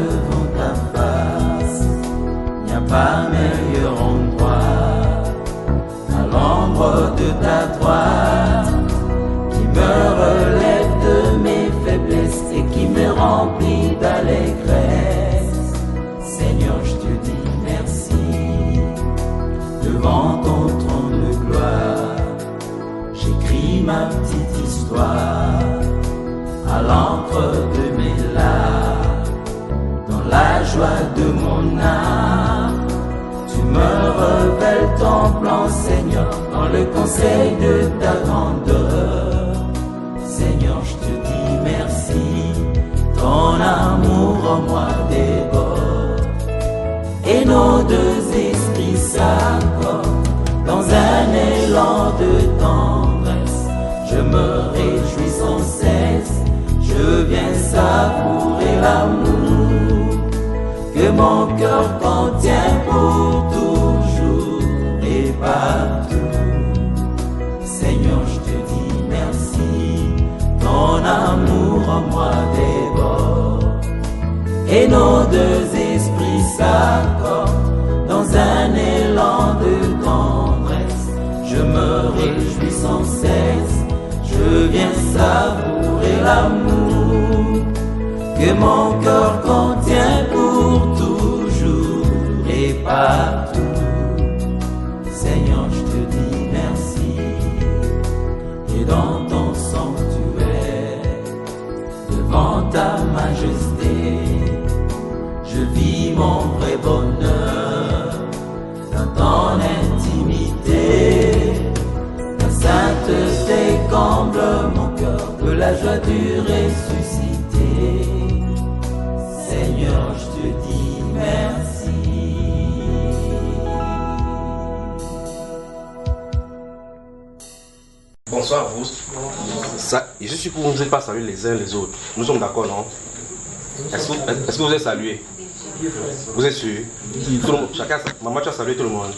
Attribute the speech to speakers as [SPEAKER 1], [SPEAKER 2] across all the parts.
[SPEAKER 1] devant ta face. Il n'y a pas meilleur endroit à l'ombre de ta droite, qui me relève de mes faiblesses et qui me remplit d'allégresse. Seigneur, je te dis merci. Devant ton trône de gloire, j'écris ma petite histoire à l'encre de mes larmes. Dans la joie de mon âme, tu me révèles ton plan, Seigneur, dans le conseil de ta grandeur. Seigneur, je te dis merci, ton amour en moi déborde, et nos deux esprits s'accordent dans un élan de tendresse. Je me réjouis sans cesse, je viens savourer l'amour que mon cœur contient pour toujours et partout. Seigneur, je te dis merci, ton amour en moi déborde, et nos deux esprits s'accordent dans un élan de tendresse. Je me réjouis sans cesse, je viens savourer l'amour que mon cœur contient pour toujours et partout. Seigneur, je te dis merci. Et dans ton sanctuaire, devant ta majesté, je vis mon vrai bonheur dans ton intimité. Ta sainteté comble mon cœur de la joie du ressuscité. Seigneur, je te dis merci.
[SPEAKER 2] Bonsoir à vous. Ça, je suis pour que vous n'êtes pas saluer les uns les autres. Nous sommes d'accord, non? Est-ce que vous êtes salués? Vous êtes sûr? Tout le monde, chacun, maman, tu as salué tout le monde.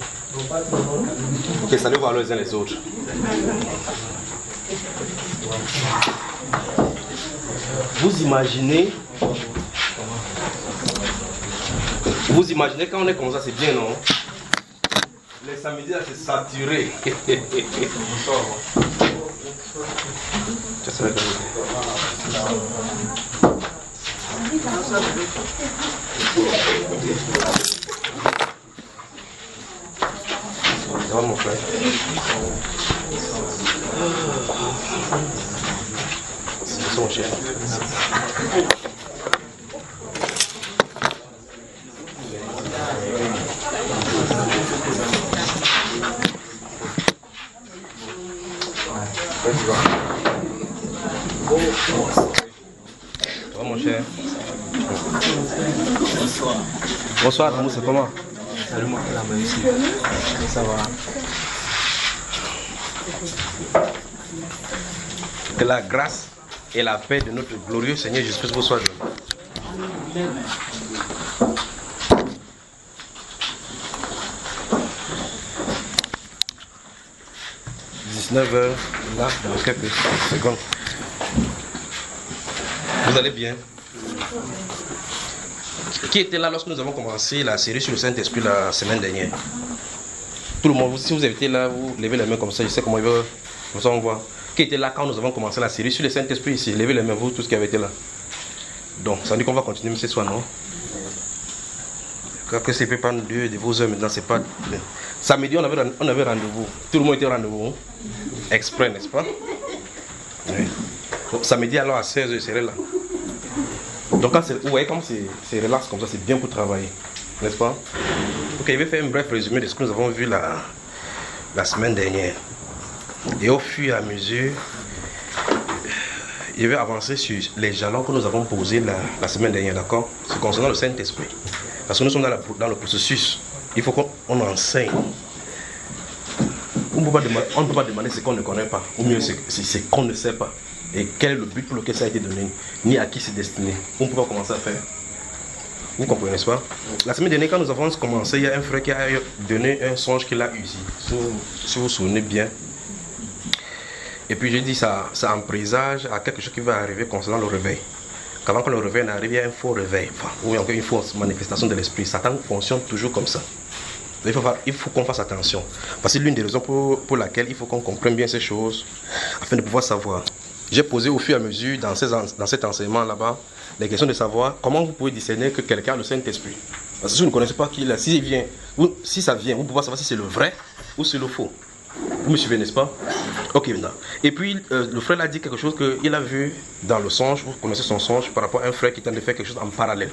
[SPEAKER 2] Ok, saluez-vous alors les uns les autres. Vous imaginez quand on est comme ça, c'est bien, non? Les samedis là, c'est saturé. Bonsoir. Tu as salué ça va mon frère? C'est son chien. Ça va mon cher? Bonsoir. Bonsoir, c'est comment? Salut moi, ici. Ça va. Que la grâce et la paix de notre glorieux Seigneur Jésus-Christ vous soient donnés. 19h, là, dans quelques secondes. Vous allez bien? Qui était là lorsque nous avons commencé la série sur le Saint-Esprit la semaine dernière? Tout le monde, si vous avez été là, vous levez les mains comme ça, je sais comment il veut. Comme ça on voit. Qui était là quand nous avons commencé la série sur le Saint-Esprit ici? Levez les mains, vous, tous qui avez été là. Donc, ça veut dire qu'on va continuer ce soir, non? Que c'est pas Dieu de vos heures maintenant, c'est pas. Samedi, on avait rendez-vous. Tout le monde était au rendez-vous. Exprès, n'est-ce pas? Oui. Donc, samedi, alors à 16h, je serai là. Donc, quand vous voyez comme c'est relax comme ça, c'est bien pour travailler. N'est-ce pas? Ok, je vais faire un bref résumé de ce que nous avons vu la semaine dernière. Et au fur et à mesure, je vais avancer sur les jalons que nous avons posés la semaine dernière, d'accord? C'est concernant le Saint-Esprit. Parce que nous sommes dans le processus. Il faut qu'on enseigne. On ne peut pas demander ce qu'on ne connaît pas, ou mieux ce qu'on ne sait pas. Et quel est le but pour lequel ça a été donné, ni à qui c'est destiné. On ne peut pas commencer à faire. Vous comprenez, n'est-ce pas? La semaine dernière, quand nous avons commencé, il y a un frère qui a donné un songe qu'il a eu ici. Si vous vous souvenez bien. Et puis j'ai dit ça en présage à quelque chose qui va arriver concernant le réveil. qu'avant que le réveil n'arrive, il y a un faux réveil, ou encore une fausse manifestation de l'esprit. Satan fonctionne toujours comme ça. Il faut qu'on fasse attention. Parce que l'une des raisons pour laquelle il faut qu'on comprenne bien ces choses, afin de pouvoir savoir. J'ai posé au fur et à mesure, dans cet enseignement là-bas, les questions de savoir comment vous pouvez discerner que quelqu'un a le Saint-Esprit. Parce que si vous ne connaissez pas qui il est, si ça vient, vous pouvez savoir si c'est le vrai ou c'est le faux. Vous me suivez, n'est-ce pas? Ok, maintenant. Et puis, le frère a dit quelque chose qu'il a vu dans le songe. Vous connaissez son songe par rapport à un frère qui tente de faire quelque chose en parallèle.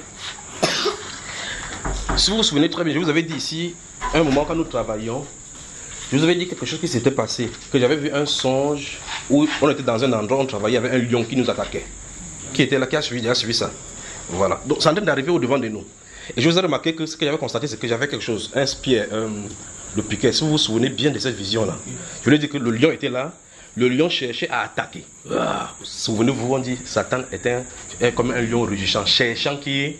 [SPEAKER 2] Si vous vous souvenez très bien, je vous avais dit ici, un moment quand nous travaillions, je vous avais dit quelque chose qui s'était passé. Que j'avais vu un songe où on était dans un endroit où on travaillait, il y avait un lion qui nous attaquait. Qui était là, qui a suivi ça. Voilà. Donc, c'est en train d'arriver au-devant de nous. Et je vous ai remarqué que ce que j'avais constaté, c'est que j'avais quelque chose, un spear, le piquet. Si vous vous souvenez bien de cette vision-là, je voulais dire que le lion était là, le lion cherchait à attaquer. Souvenez-vous, on dit Satan était comme un lion rugissant, cherchant qui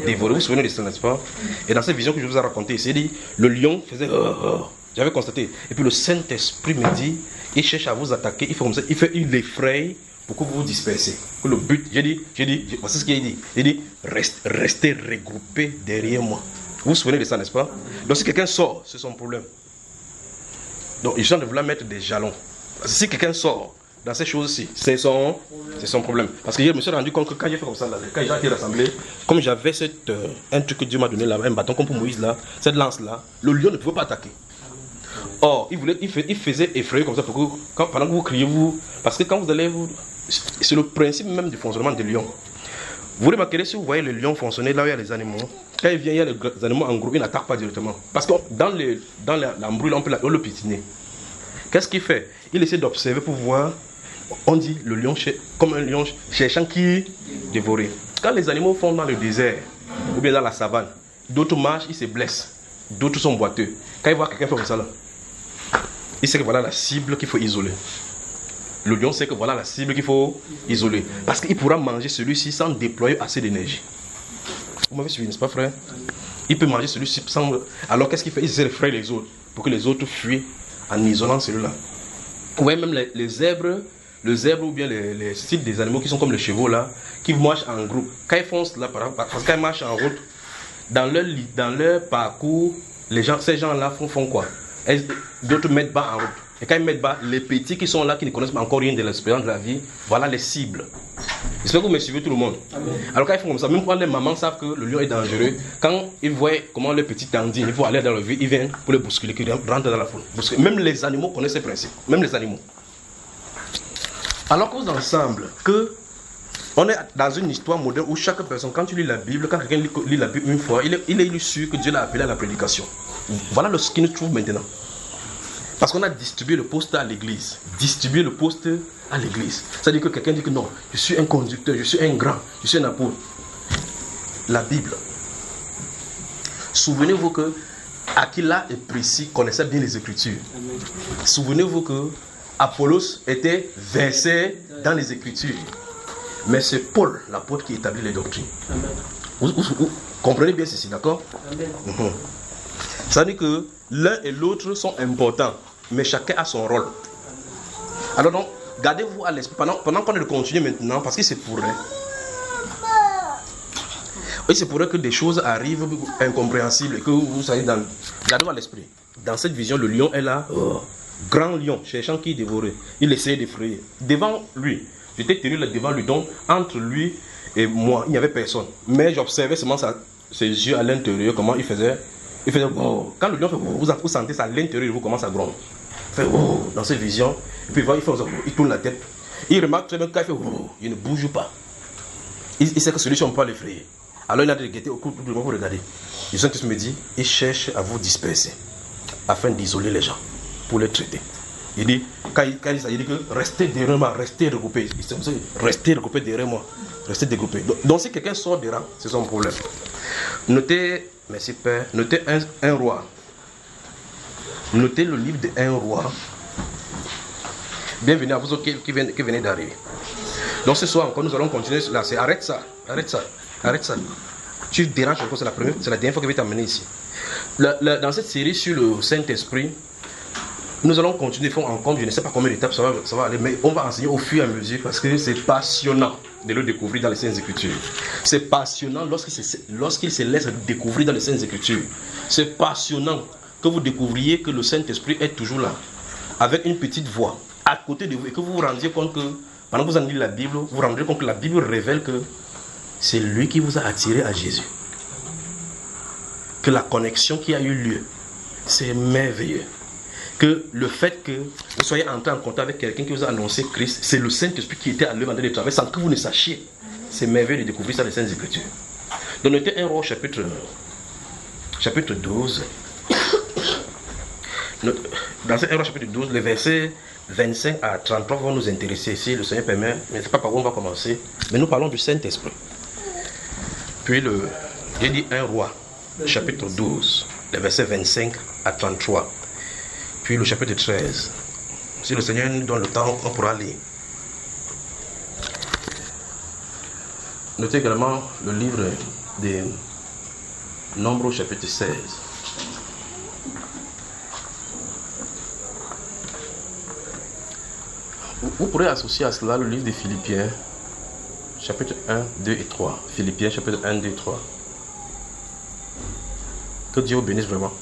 [SPEAKER 2] dévorait. Vous vous souvenez de ça, n'est-ce pas? Et dans cette vision que je vous ai racontée, c'est dit, le lion faisait j'avais constaté. Et puis le Saint-Esprit me dit, il cherche à vous attaquer, il fait comme ça, il l'effraie pour que vous vous dispersez. Le but, j'ai dit, voici ce qu'il a dit. Il dit, restez regroupés derrière moi. Vous vous souvenez de ça, n'est-ce pas? Donc si quelqu'un sort, c'est son problème. Donc il est en train de vouloir mettre des jalons. Si quelqu'un sort dans ces choses-ci, c'est son problème. Parce que je me suis rendu compte que quand j'ai fait comme ça, là, quand j'ai été rassemblé, comme j'avais un truc que Dieu m'a donné là, un bâton comme pour Moïse là, cette lance-là, le lion ne pouvait pas attaquer. Or, il faisait effrayer comme ça pour que, pendant que vous criez, parce que quand vous allez, c'est le principe même du fonctionnement des lions. Vous remarquerez, si vous voyez le lion fonctionner là où il y a les animaux, quand il vient, il y a les animaux en groupe, il n'attaque pas directement. Parce que dans l'embrouille, on peut le pitiner. Qu'est-ce qu'il fait? Il essaie d'observer pour voir, on dit le lion comme un lion cherchant qui dévorer. Quand les animaux font dans le désert, ou bien dans la savane, d'autres marchent, ils se blessent. D'autres sont boiteux. Quand il voit quelqu'un faire comme ça là, il sait que voilà la cible qu'il faut isoler. Le lion sait que voilà la cible qu'il faut isoler. Parce qu'il pourra manger celui-ci sans déployer assez d'énergie. Vous m'avez suivi, n'est-ce pas, frère? Il peut manger celui-ci sans... Alors qu'est-ce qu'il fait? Il essaie de frayer les autres pour que les autres fuient en isolant celui-là. Vous voyez même les zèbres ou bien les styles des animaux qui sont comme les chevaux là, qui marchent en groupe. Quand ils foncent là, parce que quand ils marchent en route, dans leur parcours, ces gens-là font quoi? D'autres mettent bas en route. Et quand ils mettent bas, les petits qui sont là, qui ne connaissent pas encore rien de l'expérience de la vie, voilà les cibles. J'espère que vous me suivez tout le monde. Amen. Alors quand ils font comme ça, même quand les mamans savent que le lion est dangereux, quand ils voient comment les petits tendines, il faut aller dans le vie, ils viennent pour les bousculer, qui rentrent dans la foule. Même les animaux connaissent ces principes. Même les animaux. Alors qu'aux ensemble, on est dans une histoire moderne où chaque personne, quand tu lis la Bible, quand quelqu'un lit la Bible une fois, il est sûr que Dieu l'a appelé à la prédication. Voilà ce qu'il nous trouve maintenant. Parce qu'on a distribué le poste à l'église. Distribuer le poste à l'église. C'est-à-dire que quelqu'un dit que non, je suis un conducteur, je suis un grand, je suis un apôtre. La Bible. Souvenez-vous que Aquila et Priscille connaissaient bien les Écritures. Souvenez-vous que Apollos était versé dans les Écritures. Mais c'est Paul, l'apôtre, qui établit les doctrines. Vous comprenez bien ceci, d'accord? Ça veut dire que l'un et l'autre sont importants, mais chacun a son rôle. Alors donc, gardez-vous à l'esprit, pendant qu'on le continue maintenant, parce que c'est pourrait. Oui, c'est pourrait que des choses arrivent incompréhensibles et que vous soyez dans... Gardez-vous à l'esprit. Dans cette vision, le lion est là, grand lion, cherchant qui dévorer. Il essayait d'effrayer. Devant lui, j'étais tenu là devant lui, donc entre lui et moi, il n'y avait personne. Mais j'observais seulement ses yeux à l'intérieur, comment il faisait. Il faisait oh. Quand le lion fait oh, vous sentez ça à l'intérieur, vous commence à gronder. Il fait oh, dans cette vision. Et puis il tourne la tête. Il remarque très bien qu'il fait oh, il ne bouge pas. Il sait que celui-ci on peut pas l'effrayer. Alors il a dit guetter au coup de vous regarder. Le Saint-Esprit me dit, il cherche à vous disperser afin d'isoler les gens pour les traiter. Il dit, quand il dit ça, il dit que restez derrière moi, restez regroupés. Restez regroupés derrière moi. Restez dégroupés. Donc si quelqu'un sort des rangs, c'est son problème. Notez, merci Père, notez un roi. Notez le livre de un roi. Bienvenue à vous autres qui venez d'arriver. Donc ce soir encore, nous allons continuer là. Arrête ça. Tu déranges encore, c'est la dernière fois que je vais t'amener ici. Dans cette série sur le Saint-Esprit, Nous allons continuer, en compte, je ne sais pas combien d'étapes ça va aller, mais on va enseigner au fur et à mesure parce que c'est passionnant de le découvrir dans les Saintes Écritures. C'est passionnant lorsqu'il se laisse découvrir dans les Saintes Écritures. C'est passionnant que vous découvriez que le Saint-Esprit est toujours là, avec une petite voix à côté de vous, et que vous vous rendiez compte que, pendant que vous en lisez la Bible, vous vous rendez compte que la Bible révèle que c'est lui qui vous a attiré à Jésus. Que la connexion qui a eu lieu, c'est merveilleux. Que le fait que vous soyez entré en contact avec quelqu'un qui vous a annoncé Christ, c'est le Saint-Esprit qui était à l'œuvre en train de travailler sans que vous ne sachiez. C'est merveilleux de découvrir ça dans les Saintes Écritures. Donc, on était 1 Roi chapitre 12. Dans ce 1 Roi chapitre 12, les versets 25 à 33 vont nous intéresser si le Seigneur permet, mais ce n'est pas par où on va commencer. Mais nous parlons du Saint-Esprit. Puis j'ai dit 1 Roi chapitre 12, les versets 25 à 33. Puis le chapitre 13. Si le Seigneur nous donne le temps, on pourra lire. Notez également le livre des Nombres, chapitre 16. Vous pourrez associer à cela le livre des Philippiens, chapitre 1, 2 et 3. Philippiens, chapitre 1, 2 et 3. Que Dieu vous bénisse vraiment.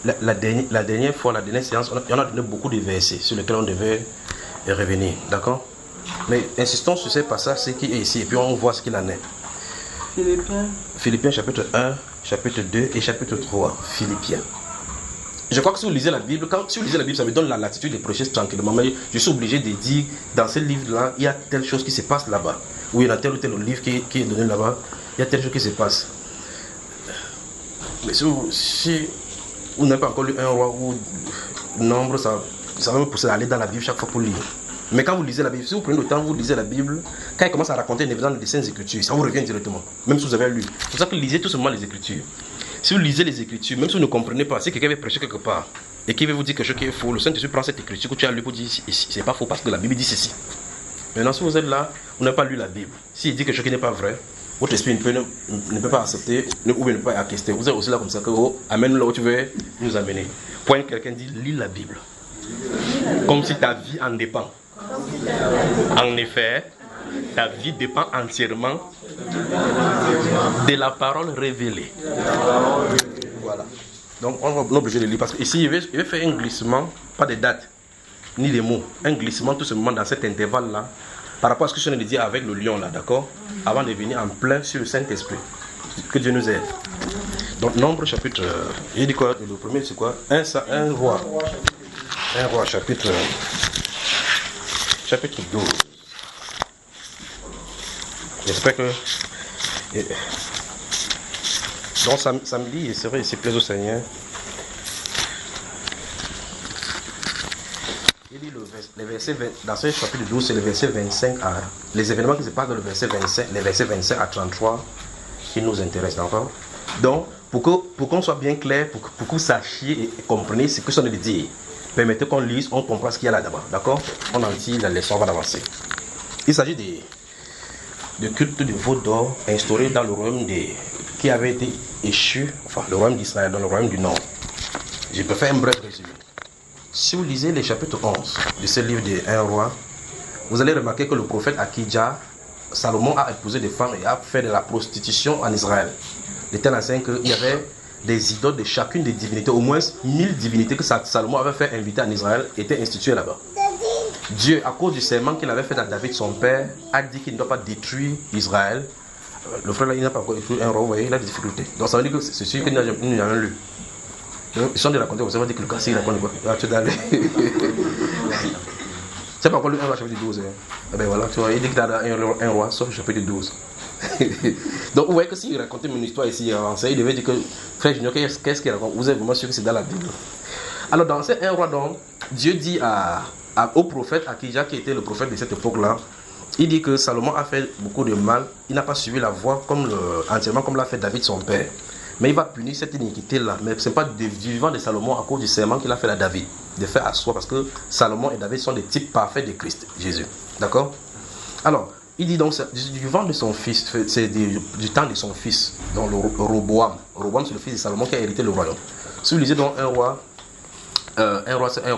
[SPEAKER 2] La dernière fois, la dernière séance, on a donné beaucoup de versets sur lesquels on devait revenir. D'accord? Mais insistons sur ces passages, ce qui est ici, et puis on voit ce qu'il en est. Philippiens chapitre 1, chapitre 2 et chapitre 3. Philippiens. Je crois que si vous lisez la Bible, si vous lisez la Bible, ça me donne la latitude de prêcher tranquillement. Mais je suis obligé de dire, dans ce livre-là, il y a telle chose qui se passe là-bas. Ou il y a tel ou tel livre qui est donné là-bas, il y a telle chose qui se passe. Mais si vous n'avez pas encore lu un roi ou nombre, ça va me pousser à aller dans la Bible chaque fois pour lire. Mais quand vous lisez la Bible, si vous prenez le temps, vous lisez la Bible, quand il commence à raconter un événement des Saintes Écritures, ça vous revient directement, même si vous avez lu. C'est pour ça que lisez tout simplement les Écritures. Si vous lisez les Écritures, même si vous ne comprenez pas, si quelqu'un veut prêcher quelque part et qui veut vous dire quelque chose qui est faux, le Saint-Esprit prend cette écriture que tu as lu pour dire c'est pas faux parce que la Bible dit ceci. Maintenant, si vous êtes là, vous n'avez pas lu la Bible. S'il dit quelque chose qui n'est pas vrai, votre esprit ne peut pas accepter ou ne peut pas acquiescer. Vous êtes aussi là comme ça que amène là où tu veux nous amener. Point quelqu'un dit lis la Bible. Comme si ta vie en dépend. En effet, ta vie dépend entièrement de la parole révélée. Voilà. Donc on est obligé de lire parce qu'ici il veut faire un glissement, pas de date, ni des mots. Un glissement tout simplement dans cet intervalle-là. Par rapport à ce que je viens de dire avec le lion là, d'accord? Avant de venir en plein sur le Saint-Esprit. Que Dieu nous aide. Donc, Nombre chapitre. J'ai dit quoi? Le premier c'est quoi? Un roi. Un roi chapitre 12. J'espère que. Donc, samedi, c'est vrai, il s'est plaisir au Seigneur. Les versets, dans ce chapitre 12, c'est le verset 25 à... Les événements qui se passent dans le verset 25, les versets 25 à 33 qui nous intéressent, d'accord? Donc, pour qu'on soit bien clair, pour que vous sachiez et compreniez ce que ça veut dire, permettez qu'on lise, on comprend ce qu'il y a là-dedans, d'accord? On en tire la leçon, on va avancer. Il s'agit de culte de veau d'or instauré dans le royaume qui avait été échu, enfin le royaume d'Israël, dans le royaume du Nord. Je peux faire un bref résumé. Si vous lisez les chapitres 11 de ce livre de 1 roi, vous allez remarquer que le prophète Akija, Salomon a épousé des femmes et a fait de la prostitution en Israël. De telle enseigne qu'il y avait des idoles de chacune des divinités, au moins 1000 divinités que Salomon avait fait inviter en Israël, étaient instituées là-bas. Dieu, à cause du serment qu'il avait fait à David, son père, a dit qu'il ne doit pas détruire Israël. Le frère là, il n'a pas encore écrit un roi, vous voyez, il a des difficultés. Donc ça veut dire que c'est celui que nous n'avons lu. Ils sont de raconter, vous savez dire que le cas, c'est il raconte quoi? Ah, tu es allé. C'est pas encore lu un roi chapitre 12. Eh bien voilà, tu vois, il dit qu'il a un roi, sauf le chapitre 12. Donc vous voyez que s'il racontait mon histoire ici, il devait dire que, frère Junior, qu'est-ce qu'il raconte? Vous êtes vraiment sûr que c'est dans la Bible. Alors dans ce un roi, donc, Dieu dit au prophète Akija, qui était le prophète de cette époque-là, il dit que Salomon a fait beaucoup de mal, il n'a pas suivi la voie entièrement comme l'a fait David son père. Mais il va punir cette iniquité-là. Mais ce n'est pas du vivant de Salomon à cause du serment qu'il a fait à David, de faire à soi, parce que Salomon et David sont des types parfaits de Christ, Jésus. D'accord? Alors, Il dit donc, du vent de son fils, c'est du temps de son fils, donc le Roboam. Roboam, c'est le fils de Salomon qui a hérité le royaume. Si vous lisez donc un roi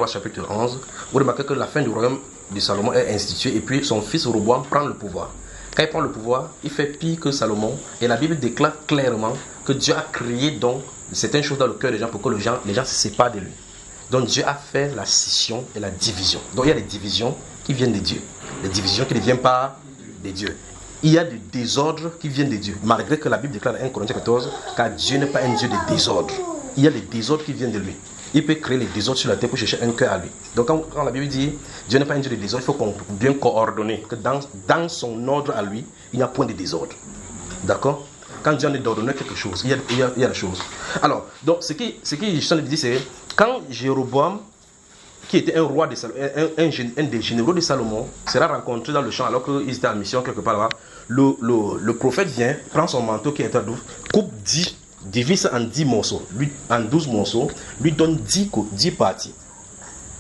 [SPEAKER 2] chapitre 11, vous remarquez que la fin du royaume de Salomon est instituée et puis son fils Roboam prend le pouvoir. Quand il prend le pouvoir, il fait pire que Salomon et la Bible déclare clairement que Dieu a créé donc certaines choses dans le cœur des gens pour que les gens se séparent de lui. Donc Dieu a fait la scission et la division. Donc il y a des divisions qui viennent de Dieu, des divisions qui ne viennent pas de Dieu. Il y a du désordre qui vient de Dieu, malgré que la Bible déclare dans 1 Corinthiens 14 car Dieu n'est pas un Dieu de désordre. Il y a des désordres qui viennent de lui. Il peut créer les désordres sur la terre pour chercher un cœur à lui. Donc quand la Bible dit Dieu n'est pas un Dieu de désordre, il faut qu'on bien coordonner que dans son ordre à lui, il n'y a point de désordre. D'accord? Quand Dieu en est d'ordonner quelque chose, il y a la chose. Alors, donc ce qui je suis en train de dire, c'est quand Jéroboam, qui était un roi de Salomon, un des généraux de Salomon, sera rencontré dans le champ alors qu'ils étaient en mission quelque part là, le prophète vient, prend son manteau qui est à douce, coupe 10, divise en 10 morceaux, en 12 morceaux, lui donne 10 parties.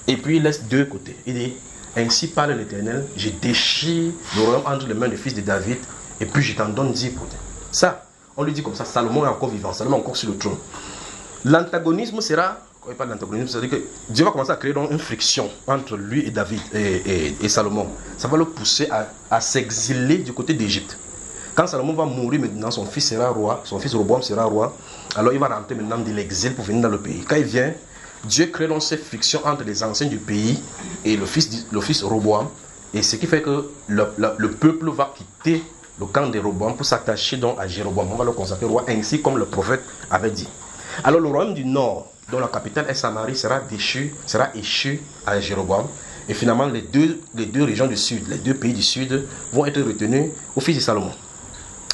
[SPEAKER 2] Et puis il laisse 2 côtés. Il dit, ainsi parle l'Éternel, je déchire le royaume entre les mains du fils de David, et puis je t'en donne 10 côtés. Ça, on lui dit comme ça, Salomon est encore vivant, Salomon est encore sur le trône. L'antagonisme sera, pas l'antagonisme, c'est-à-dire que Dieu va commencer à créer donc une friction entre lui et David et Salomon. Ça va le pousser à s'exiler du côté d'Égypte. Quand Salomon va mourir maintenant, son fils sera roi, son fils Roboam sera roi, alors il va rentrer maintenant de l'exil pour venir dans le pays. Quand il vient, Dieu crée donc cette friction entre les anciens du pays et le fils Roboam, et ce qui fait que le peuple va quitter le camp de Roboam pour s'attacher donc à Jéroboam. On va le consacrer roi, ainsi comme le prophète avait dit. Alors le royaume du nord, dont la capitale est Samarie, sera échu à Jéroboam. Et finalement, les deux régions du sud, les 2 pays du sud, vont être retenus au fils de Salomon.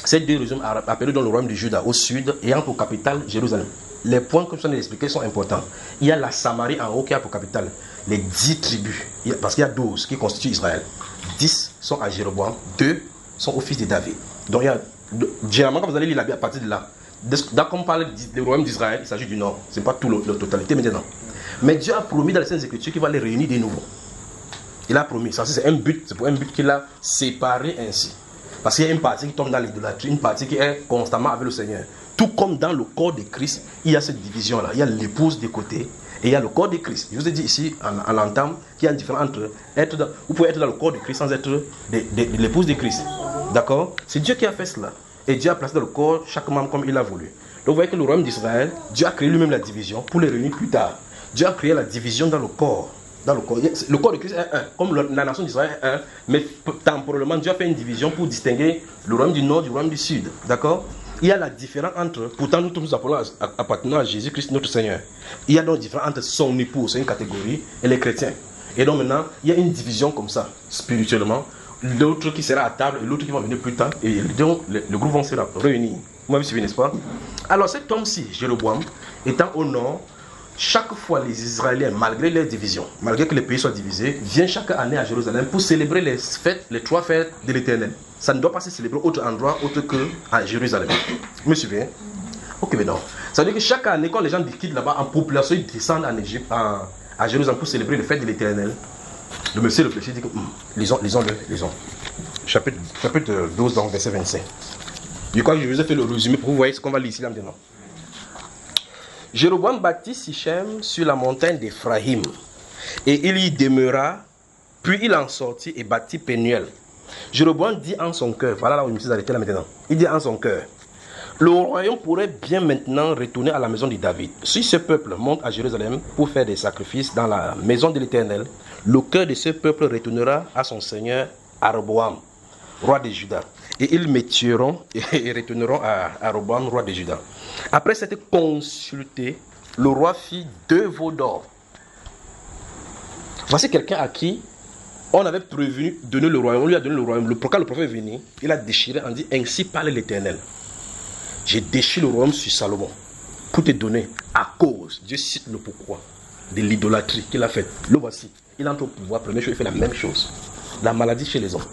[SPEAKER 2] Ces 2 régions appelées dans le royaume du Juda au sud, ayant pour capitale Jérusalem. Les points que je viens d'expliquer sont importants. Il y a la Samarie en haut qui a pour capitale les 10 tribus, parce qu'il y a 12 qui constituent Israël. 10 sont à Jéroboam, 2 sont au fils de David. Donc généralement, quand vous allez lire la Bible à partir de là, comme on parle du royaume d'Israël, il s'agit du nord. Ce n'est pas toute la totalité maintenant. Mais Dieu a promis dans les Saintes Écritures qu'il va les réunir de nouveau. Il a promis. Ça, c'est pour un but qu'il a séparé ainsi. Parce qu'il y a une partie qui tombe dans l'idolâtrie, une partie qui est constamment avec le Seigneur. Tout comme dans le corps de Christ, il y a cette division-là. Il y a l'épouse de côté et il y a le corps de Christ. Je vous ai dit ici, en l'entame, qu'il y a une différence entre vous pouvez être dans le corps de Christ sans être de l'épouse de Christ. D'accord? C'est Dieu qui a fait cela. Et Dieu a placé dans le corps chaque membre comme il a voulu. Donc vous voyez que le royaume d'Israël, Dieu a créé lui-même la division pour les réunir plus tard. Dieu a créé la division dans le corps. Le corps de Christ est un, comme la nation d'Israël est un, mais temporellement Dieu a fait une division pour distinguer le royaume du nord du royaume du sud. D'accord? Il y a la différence entre, pourtant nous tous nous appartenons à Jésus-Christ notre Seigneur. Il y a donc la différence entre son épouse, c'est une catégorie, et les chrétiens. Et donc maintenant, il y a une division comme ça, spirituellement. L'autre qui sera à table et l'autre qui va venir plus tard. Et donc le groupe vont se réunir. Vous m'avez suivi, n'est-ce pas? Alors cet homme-ci, Jéroboam, étant au nord, chaque fois les Israéliens, malgré les divisions, malgré que les pays soient divisés, viennent chaque année à Jérusalem pour célébrer les 3 fêtes de l'Éternel. Ça ne doit pas se célébrer autre endroit autre que à Jérusalem. Vous me suivez? Ok, mais non. Ça veut dire que chaque année, quand les gens quittent là-bas, en population, ils descendent en Égypte, à Jérusalem pour célébrer les fêtes de l'Éternel. Le monsieur réfléchit, dit que lisons. Chapitre 12, donc, verset 25. Je crois que je vous ai fait le résumé pour que vous voyez ce qu'on va lire ici là maintenant. Jéroboam bâtit Sichem sur la montagne d'Éphraïm, et il y demeura, puis il en sortit et bâtit Pénuel. Jéroboam dit en son cœur, voilà là où je me suis arrêté là maintenant, il dit en son cœur, le royaume pourrait bien maintenant retourner à la maison de David. Si ce peuple monte à Jérusalem pour faire des sacrifices dans la maison de l'Éternel, le cœur de ce peuple retournera à son seigneur Roboam, roi de Juda. Et ils métiront et retourneront à Roboam, roi de Juda. Après cette consulté, le roi fit 2 veaux d'or. Voici quelqu'un à qui on avait prévenu donner le royaume. On lui a donné le royaume. Quand le prophète est venu, il a déchiré en dit, ainsi parle l'Éternel. J'ai déchiré le royaume sur Salomon pour te donner à cause, Dieu cite le pourquoi, de l'idolâtrie qu'il a faite. Le voici. Il entre au pouvoir, première chose, il fait la même chose. La maladie chez les hommes.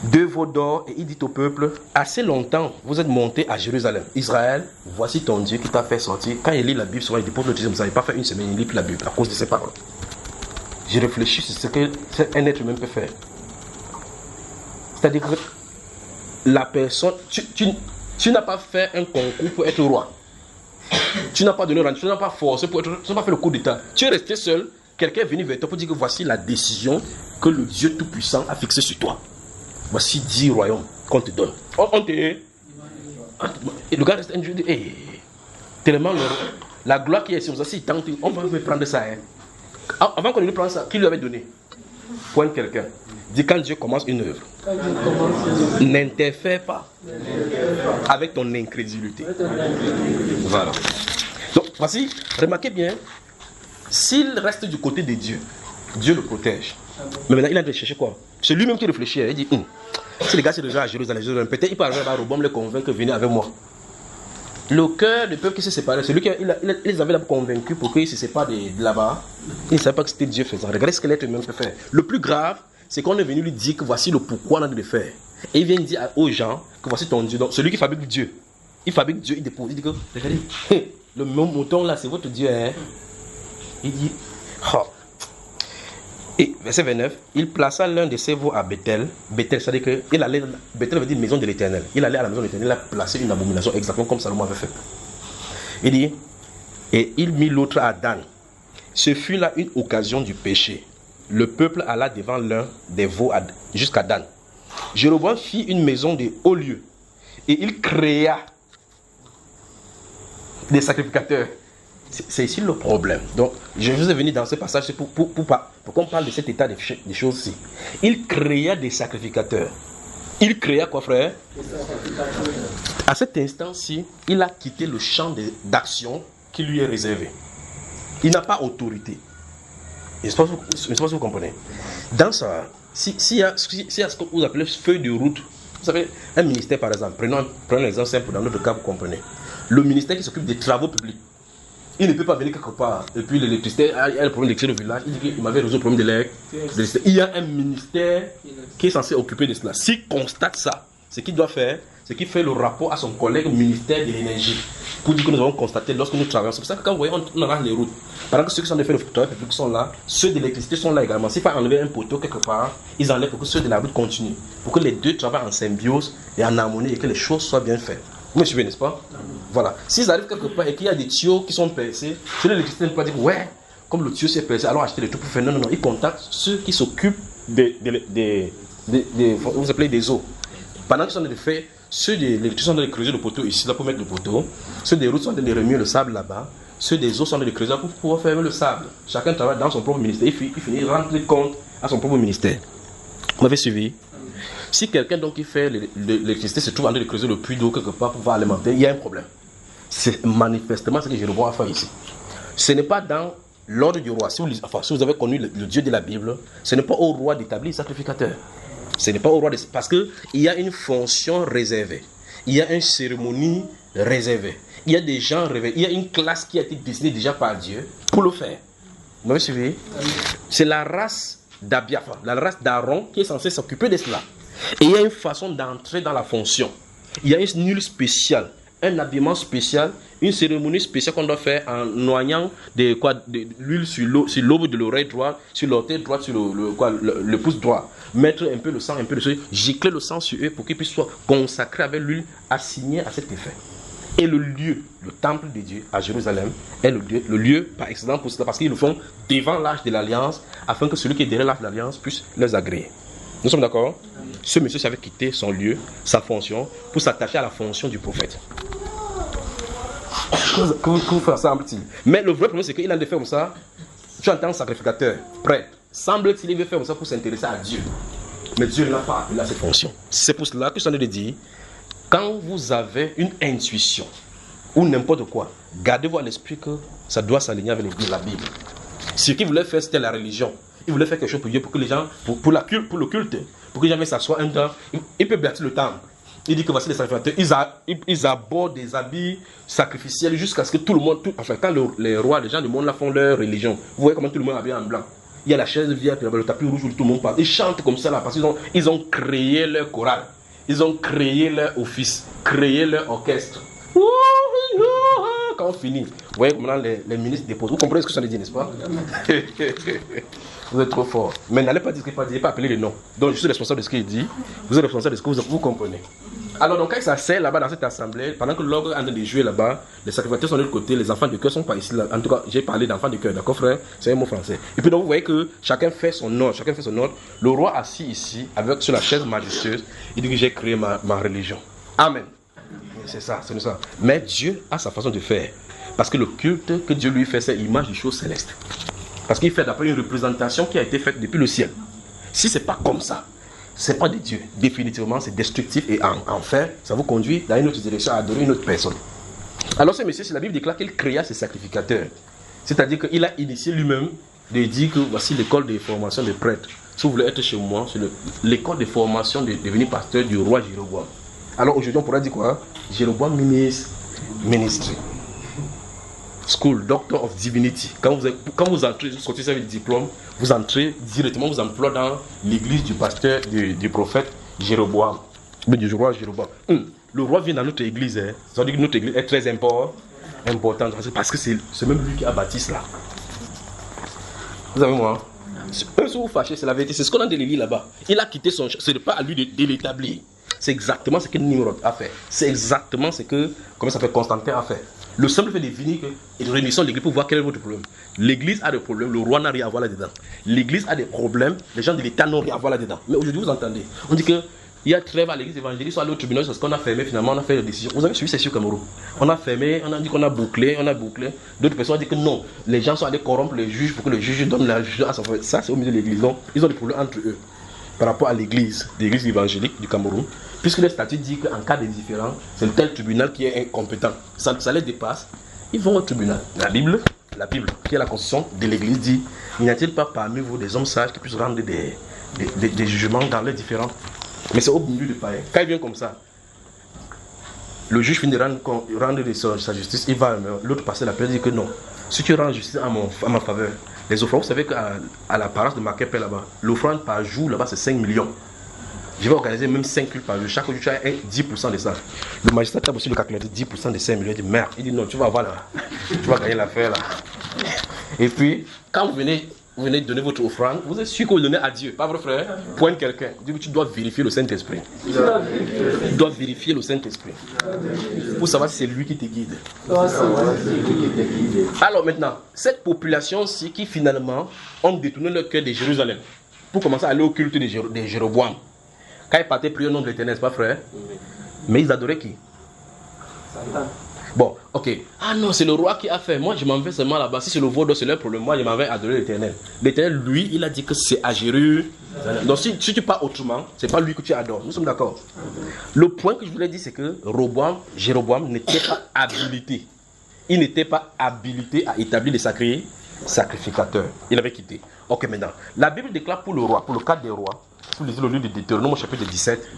[SPEAKER 2] 2 veaux d'or, et il dit au peuple, assez longtemps vous êtes montés à Jérusalem. Israël, voici ton Dieu qui t'a fait sortir. Quand il lit la Bible, souvent il dépose le Dieu, vous n'avez pas fait une semaine, il lit plus la Bible à cause de ces paroles. Je réfléchis sur ce qu'un être humain peut faire. C'est-à-dire que la personne, tu n'as pas fait un concours pour être roi. Tu n'as pas donné rendez-vous, tu n'as pas forcé pour être, tu n'as pas fait le coup d'état. Tu es resté seul, quelqu'un est venu vers toi pour dire que voici la décision que le Dieu Tout-Puissant a fixée sur toi. Voici 10 royaumes qu'on te donne. Et le gars reste un Dieu, tellement la gloire qui est sur ça, si tente, on va me prendre ça. Hein. Avant qu'on lui prenne ça, qui lui avait donné? Pointe quelqu'un. Dis quand Dieu commence une œuvre, n'interfère pas avec ton incrédulité. Voilà. Donc, voici, remarquez bien, s'il reste du côté de Dieu, Dieu le protège. Mais maintenant, il a de chercher quoi? C'est lui-même qui réfléchit. Il dit, si les gars sont déjà à Jérusalem, peut-être il peut arriver à Robom les convaincre de venir avec moi. Le cœur du peuple qui s'est séparé, celui qui les avait convaincus pour qu'ils se séparent de là-bas, il ne savait pas que c'était Dieu faisant. Regardez ce que l'être humain peut faire. Le plus grave, c'est qu'on est venu lui dire que voici le pourquoi on a de le faire. Et il vient dire aux gens que voici ton Dieu. Donc celui qui fabrique Dieu, il fabrique Dieu, il dépose. Il dit que, regardez, le mouton là, c'est votre Dieu. Hein? Il dit, Et verset 29, il plaça l'un de ses veaux à Bethel. Bethel, c'est-à-dire que Bethel veut dire maison de l'Éternel. Il allait à la maison de l'Éternel, il a placé une abomination exactement comme Salomon avait fait. Il dit, et il mit l'autre à Dan. Ce fut là une occasion du péché. Le peuple alla devant l'un des veaux jusqu'à Dan. Jéroboam fit une maison de haut lieu et il créa des sacrificateurs. C'est ici le problème. Donc, je vous ai venu dans ce passage pour qu'on parle de cet état des choses-ci. Il créa des sacrificateurs. Il créa quoi, frère? À cet instant-ci, il a quitté le champ d'action qui lui est réservé. Il n'a pas autorité. Je ne sais pas si vous comprenez. Dans ça, s'il y a ce que vous appelez feuille de route, vous savez, un ministère par exemple, prenons un exemple simple, dans notre cas, vous comprenez. Le ministère qui s'occupe des travaux publics, il ne peut pas venir quelque part. Et puis l'électricité, il y a le problème d'électricité au village, il dit qu'il m'avait résolu le problème de l'électricité. Il y a un ministère qui est censé occuper de cela. S'il constate ça, ce qu'il doit faire, c'est qu'il fait le rapport à son collègue ministère de l'énergie pour dire que nous avons constaté lorsque nous travaillons. C'est pour ça que quand vous voyez, on arrange les routes. Pendant que ceux qui sont de faire le travail public sont là, ceux de l'électricité sont là également. S'il faut enlever un poteau quelque part, ils enlèvent pour que ceux de la route continuent. Pour que les deux travaillent en symbiose et en harmonie et que les choses soient bien faites. Vous me suivez, n'est-ce pas? Voilà. S'ils arrivent quelque part et qu'il y a des tuyaux qui sont percés, ceux de l'électricité ne peuvent pas dire, ouais, comme le tuyau s'est percé, alors acheter les trucs pour faire. Non, non, non. Ils contactent ceux qui s'occupent vous appelez des eaux. Pendant qu'ils sont en train de faire, ceux de l'électricité sont en train de creuser le poteau ici, là, pour mettre le poteau. Ceux des routes sont en train de remuer le sable là-bas. Ceux des eaux sont en train de creuser pour pouvoir fermer le sable. Chacun travaille dans son propre ministère. Il finit de rendre compte à son propre ministère. Vous m'avez suivi? Si quelqu'un donc qui fait l'électricité se trouve en train de creuser le puits d'eau quelque part pour pouvoir alimenter, il y a un problème. C'est manifestement ce que Jéroboam a fait ici. Ce n'est pas dans l'ordre du roi. Si vous avez connu le Dieu de la Bible, ce n'est pas au roi d'établir les sacrificateurs. Ce n'est pas au roi parce qu'il y a une fonction réservée. Il y a une cérémonie réservée. Il y a des gens réservés. Il y a une classe qui a été dessinée déjà par Dieu pour le faire. Vous m'avez suivi? C'est la race d'Abiaphar, la race d'Aaron qui est censée s'occuper de cela. Et il y a une façon d'entrer dans la fonction. Il y a une huile spéciale, un habillement spécial, une cérémonie spéciale qu'on doit faire en noyant de l'huile sur l'aube de l'oreille droite, sur l'orteil droite, sur le pouce droit. Mettre un peu le sang, un peu de sang, gicler le sang sur eux pour qu'ils puissent soient consacrés avec l'huile assignée à cet effet. Et le lieu, le temple de Dieu à Jérusalem, est le lieu par excellence pour cela, parce qu'ils le font devant l'arche de l'Alliance, afin que celui qui est derrière l'arche de l'Alliance puisse les agréer. Nous sommes d'accord? Ce monsieur savait quitter son lieu, sa fonction, pour s'attacher à la fonction du prophète. Que vous faites ça en petit. Mais le vrai problème, c'est qu'il a de faire comme ça. Tu entends sacrificateur, prêtre. Semble-t-il qu'il veut faire comme ça pour s'intéresser à Dieu. Mais Dieu n'a pas appelé à cette fonction. C'est pour cela que je suis en train de dire, quand vous avez une intuition, ou n'importe quoi, gardez-vous à l'esprit que ça doit s'aligner avec la Bible. Ce qu'il voulait faire, c'était la religion. Il voulait faire quelque chose pour Dieu, pour que les gens, pour le culte, pour que les gens s'assoient un temps. Il peut bâtir le temple. Il dit que voici les sacrificateurs, ils abordent des habits sacrificiels jusqu'à ce que tout le monde, enfin quand les rois, les gens du monde là font leur religion, vous voyez comment tout le monde est habillé en blanc. Il y a la chaise vierge, le tapis rouge où tout le monde parle. Ils chantent comme ça là parce qu'ils ont créé leur chorale. Ils ont créé leur office, créé leur orchestre. quand on finit, vous voyez maintenant les ministres déposent. Vous comprenez ce que ça veut dire, n'est-ce pas? Vous êtes trop fort. Mais n'allez pas dire ce qu'il ne faut pas appeler les noms. Donc je suis responsable de ce qu'il dit. Vous êtes responsable de ce que vous comprenez. Alors donc quand ça s'est là-bas dans cette assemblée, pendant que l'orgue est en train de jouer là-bas, les sacrificateurs sont de l'autre côté, les enfants de cœur ne sont pas ici. Là. En tout cas, j'ai parlé d'enfants de cœur, d'accord frère? C'est un mot français. Et puis donc vous voyez que chacun fait son ordre, Le roi assis ici, sur la chaise majestueuse, il dit que j'ai créé ma religion. Amen. C'est ça. Mais Dieu a sa façon de faire. Parce que le culte que Dieu lui fait, c'est l'image des choses célestes. Parce qu'il fait d'après une représentation qui a été faite depuis le ciel. Si ce n'est pas comme ça, ce n'est pas de Dieu. Définitivement, c'est destructif et en fait, ça vous conduit dans une autre direction à adorer une autre personne. Alors ce monsieur, la Bible déclare qu'il créa ses sacrificateurs. C'est-à-dire qu'il a initié lui-même de dire que voici l'école de formation des prêtres. Si vous voulez être chez moi, c'est l'école de formation de devenir pasteur du roi Jéroboam. Alors aujourd'hui, on pourrait dire quoi? Jéroboam Ministry. School, Doctor of Divinity. Quand vous entrez, vous sortez avec le diplôme, vous entrez directement, vous employez dans l'église du pasteur, du prophète Jéroboam. Du roi Jéroboam. Le roi vient dans notre église. Ça veut dire que notre église est très importante. Parce que c'est même lui qui a bâti cela. Vous savez moi? Même si vous fâchez, c'est la vérité. C'est ce qu'on a délégué là-bas. Il a quitté son... Ce n'est pas à lui de l'établir. C'est exactement ce que Nimrod a fait. C'est exactement ce que, Constantin a fait. Le simple fait de venir et de réunir l'église pour voir quel est votre problème. L'église a des problèmes, le roi n'a rien à voir là-dedans. L'église a des problèmes, les gens de l'État n'ont rien à voir là-dedans. Mais aujourd'hui, vous entendez, on dit qu'il y a trêve à l'église évangélique, soit à l'autre tribunal, c'est ce qu'on a fermé finalement, on a fait des décisions. Vous avez suivi ces au Cameroun. On a fermé, on a dit qu'on a bouclé. D'autres personnes ont dit que non, les gens sont allés corrompre les juges pour que le juge donne la justice à son frère. Ça, c'est au milieu de l'église. Donc, ils ont des problèmes entre eux par rapport à l'église évangélique du Cameroun. Puisque le statut dit qu'en cas de différend, c'est le tel tribunal qui est incompétent. Ça les dépasse. Ils vont au tribunal. La Bible, qui est la constitution de l'église, dit: n'y a-t-il pas parmi vous des hommes sages qui puissent rendre des jugements dans les différends? Mais c'est au milieu de païens. Quand il vient comme ça, le juge finit de rendre sa justice, il va, l'autre passer la paix, dit que non. Si tu rends justice à ma faveur, les offrandes, vous savez qu'à l'apparence de Makepe là-bas, l'offrande par jour là-bas c'est 5 millions. Je vais organiser même 5 cultes par jour. Chaque jour, tu as 10% de ça. Le magistrat a aussi le calculateur 10% de 5 millions. Il dit merde. Il dit non, tu vas avoir là. Tu vas gagner l'affaire là. Et puis, quand vous venez donner votre offrande, vous êtes sûr que vous donnez à Dieu, pas votre frère. Pointe quelqu'un. Tu dois vérifier le Saint-Esprit. Tu dois vérifier le Saint-Esprit. Pour savoir si c'est lui qui te guide. Alors maintenant, cette population-ci qui finalement ont détourné le cœur de Jérusalem pour commencer à aller au culte de Jéroboam. Quand ils partaient prier au nom de l'Éternel, c'est pas frère? Mais ils adoraient qui? Satan. Bon, ok. Ah non, c'est le roi qui a fait. Moi, je m'en vais seulement là-bas. Si c'est le vaudou, c'est leur problème. Moi, je m'en vais adorer l'Éternel. L'Éternel, lui, il a dit que c'est à Jérusalem. Donc, si tu pars autrement, c'est pas lui que tu adores. Nous sommes d'accord. Le point que je voulais dire, c'est que Jéroboam n'était pas habilité. Il n'était pas habilité à établir les sacrificateurs. Il avait quitté. Ok, maintenant. La Bible déclare pour le roi, pour le cadre des rois, si vous lisez le livre de Deutéronome, chapitre 17,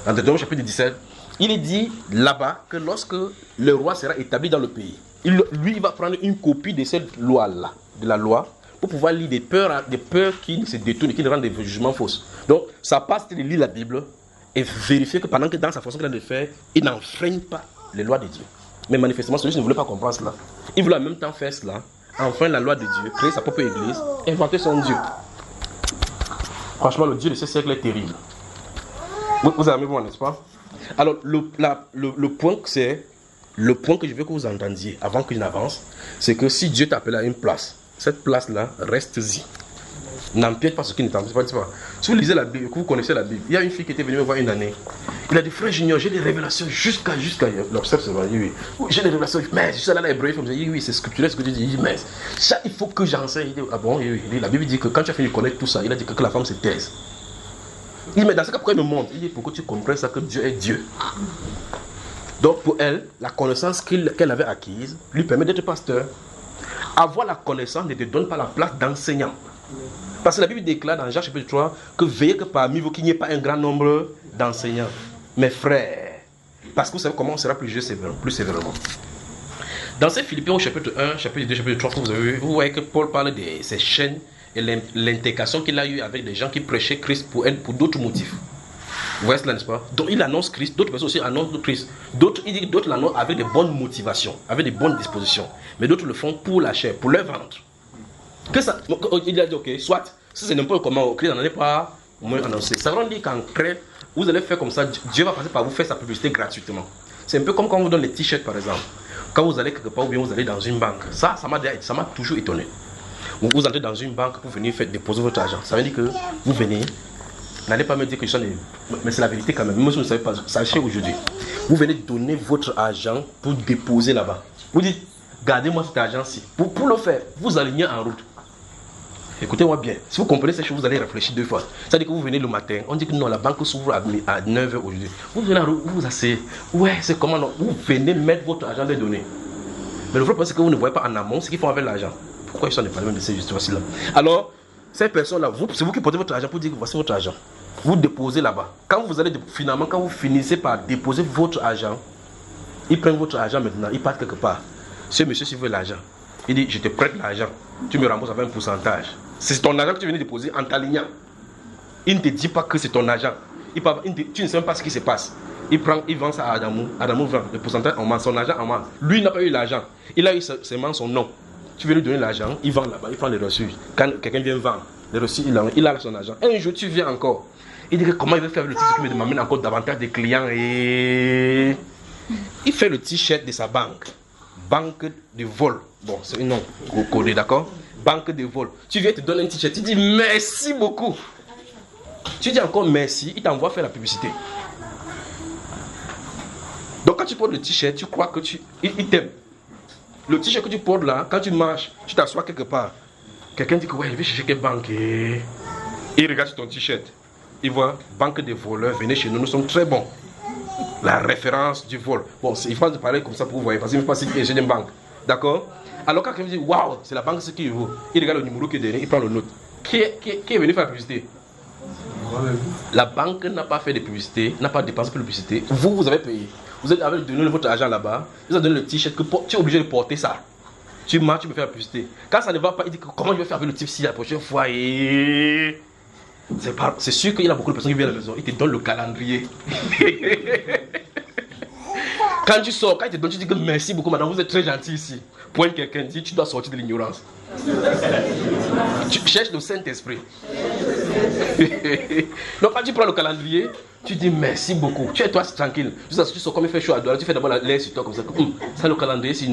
[SPEAKER 2] dans Deutéronome, chapitre 17, il est dit là-bas que lorsque le roi sera établi dans le pays, il va prendre une copie de cette loi-là, de la loi, pour pouvoir lire des peurs qui se détournent et qui ne rendent des jugements fausses. Donc, ça passe de lire la Bible et vérifier que pendant que dans sa fonction qu'il a de faire, il n'enfreigne pas les lois de Dieu. Mais manifestement, celui-ci ne voulait pas comprendre cela. Il voulait en même temps faire cela, enfreindre la loi de Dieu, créer sa propre église, inventer son Dieu. Franchement, le Dieu de ce siècle est terrible. Vous avez moi, n'est-ce pas? Alors, le point que je veux que vous entendiez avant que je n'avance, c'est que si Dieu t'appelle à une place, cette place-là, reste-y. N'empiète pas ce qui ne t'empêche pas. Si vous lisez la Bible, que vous connaissez la Bible, il y a une fille qui était venue me voir une année. Il a dit: frère Junior, j'ai des révélations jusqu'à l'observe, c'est vrai, oui. J'ai des révélations, mais je suis allé à l'hébreu, il me dit: oui, c'est scripturel ce que tu dis. Il dit: mais ça, il faut que j'enseigne. Il dit: ah bon, oui. La Bible dit que quand tu as fini de connaître tout ça, il a dit que la femme se taise. Il dit: mais dans ce cas, pourquoi il me montre? Il dit: pour que tu comprennes ça, que Dieu est Dieu. Donc pour elle, la connaissance qu'elle avait acquise lui permet d'être pasteur. Avoir la connaissance ne te donne pas la place d'enseignant. Parce que la Bible déclare dans Jean chapitre 3 que veillez que parmi vous qu'il n'y ait pas un grand nombre d'enseignants. Mes frères, parce que vous savez comment on sera plus sévèrement. Dans ces Philippiens au chapitre 1, chapitre 2, chapitre 3 que vous avez vu, vous voyez que Paul parle de ces chaînes et l'intégration qu'il a eu avec des gens qui prêchaient Christ pour d'autres motifs. Vous voyez cela, n'est-ce pas? Donc il annonce Christ, d'autres personnes aussi annoncent Christ. D'autres, il dit que d'autres l'annoncent avec de bonnes motivations, avec de bonnes dispositions. Mais d'autres le font pour la chair, pour leur ventre. Que ça, il a dit, ok, soit, si c'est n'importe comment, Christ n'en est pas au moins annoncé. Ça veut dire qu'après, vous allez faire comme ça, Dieu va passer par vous faire sa publicité gratuitement. C'est un peu comme quand on vous donne les t-shirts par exemple. Quand vous allez quelque part ou bien vous allez dans une banque. Ça m'a toujours étonné. Vous entrez dans une banque pour venir faire déposer votre argent. Ça veut dire que vous venez, n'allez pas me dire que je suis mais c'est la vérité quand même. Même si vous ne savez pas, sachez aujourd'hui. Vous venez donner votre argent pour déposer là-bas. Vous dites, gardez-moi cet argent-ci. Pour le faire, vous alignez en route. Écoutez-moi bien. Si vous comprenez ces choses, vous allez réfléchir 2 fois. C'est-à-dire que vous venez le matin, on dit que non, la banque s'ouvre à 9h aujourd'hui. Vous venez en route, vous vous asseyez. Ouais, c'est comment non? Vous venez mettre votre argent de donner. Mais le vrai problème, c'est que vous ne voyez pas en amont ce qu'ils font avec l'argent. Pourquoi ils sont pas même de ces justices-là? Alors, ces personnes-là, c'est vous qui portez votre argent pour dire que voici votre argent. Vous déposez là-bas. Quand vous finissez par déposer votre argent, ils prennent votre argent maintenant, ils partent quelque part. Ce monsieur, s'il veut l'argent, il dit, je te prête l'argent, tu me rembourses avec un pourcentage. C'est ton argent que tu viens de déposer en t'alignant. Il ne te dit pas que c'est ton argent. Tu ne sais même pas ce qui se passe. Il vend ça à Adamou. Adamou vend le pourcentage en main, son argent en main. Lui, il n'a pas eu l'argent. Il a eu seulement son nom. Tu veux lui donner l'argent, il vend là-bas, il prend les reçus. Quand quelqu'un vient vendre les reçus, il a son argent. Un jour, tu viens encore. Il dit que comment il veut faire le t-shirt qui m'amène encore davantage de clients. Et il fait le t-shirt de sa banque. Banque de vol. Bon, c'est un nom codé, d'accord? Banque de vol. Tu viens te donner un t-shirt, tu dis merci beaucoup. Tu dis encore merci, il t'envoie faire la publicité. Donc quand tu portes le t-shirt, tu crois que il t'aime. Le t-shirt que tu portes là, quand tu marches, tu t'assois quelque part. Quelqu'un dit que ouais, il veut chercher quelle banque. Et il regarde sur ton t-shirt. Il voit banque de voleurs, venez chez nous, nous sommes très bons. La référence du vol. Bon, il faut parler comme ça pour vous voir, parce qu'il ne faut pas si j'ai une banque. D'accord? Alors quand quelqu'un dit waouh, c'est la banque ce qu'il veut, il regarde le numéro qui est donné, il prend le note. Qui est venu faire la publicité? La banque n'a pas fait de publicité, n'a pas dépensé pour la publicité. Vous avez payé. Vous avez donné votre argent là-bas, vous avez donné le t-shirt, que tu es obligé de porter ça. Tu marches, tu peux faire la publicité. Quand ça ne va pas, il dit que comment je vais faire avec le type-ci la prochaine fois. Et c'est sûr qu'il y a beaucoup de personnes qui viennent à la maison, ils te donnent le calendrier. Quand tu sors, quand il te donne, tu dis que merci beaucoup, madame, vous êtes très gentil ici. Point quelqu'un dit, tu dois sortir de l'ignorance. Tu cherches le Saint-Esprit. Donc quand tu prends le calendrier, tu dis merci beaucoup. Tu es toi tranquille. Juste tu sors comme il fait chaud à Douala, tu fais d'abord l'air sur toi comme ça. Ça le calendrier, je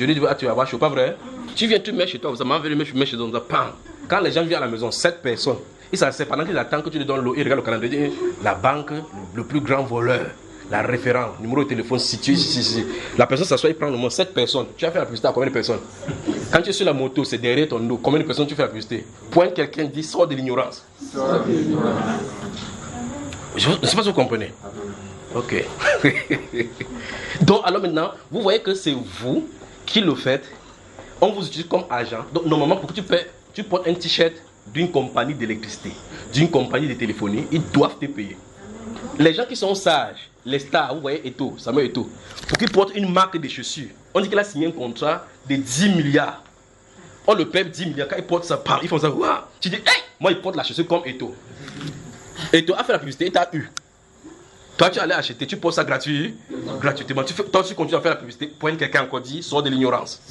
[SPEAKER 2] dis tu vas avoir chaud, pas vrai? Tu viens, tu mets chez toi, ça m'a enlevé, je mets chez toi, pam. Quand les gens viennent à la maison, 7 personnes, ils s'asseyent pendant qu'ils attendent que tu lui donnes l'eau, ils regardent le calendrier, la banque, le plus grand voleur. La référence, numéro de téléphone situé ici. La personne s'assoit, il prend le mot 7 personnes. Tu as fait la publicité à combien de personnes? Quand tu es sur la moto, c'est derrière ton dos. Combien de personnes tu fais la publicité? Point quelqu'un dit, sors de l'ignorance. Je ne sais pas si vous comprenez. Ok. Donc, alors maintenant, vous voyez que c'est vous qui le faites. On vous utilise comme agent. Donc, normalement, pour que tu portes un t-shirt d'une compagnie d'électricité, d'une compagnie de téléphonie, ils doivent te payer. Les gens qui sont sages, les stars, vous voyez Eto'o, Samuel Eto'o, pour qu'il porte une marque de chaussures, on dit qu'il a signé un contrat de 10 milliards. On le paie 10 milliards, quand il porte ça, ils font ça, waouh. Tu dis, hey, moi il porte la chaussure comme Eto'o. Eto'o a fait la publicité, il t'a eu. Toi tu allais acheter, tu portes ça gratuitement. Toi tu continues à faire la publicité, point quelqu'un encore dit, sors de l'ignorance.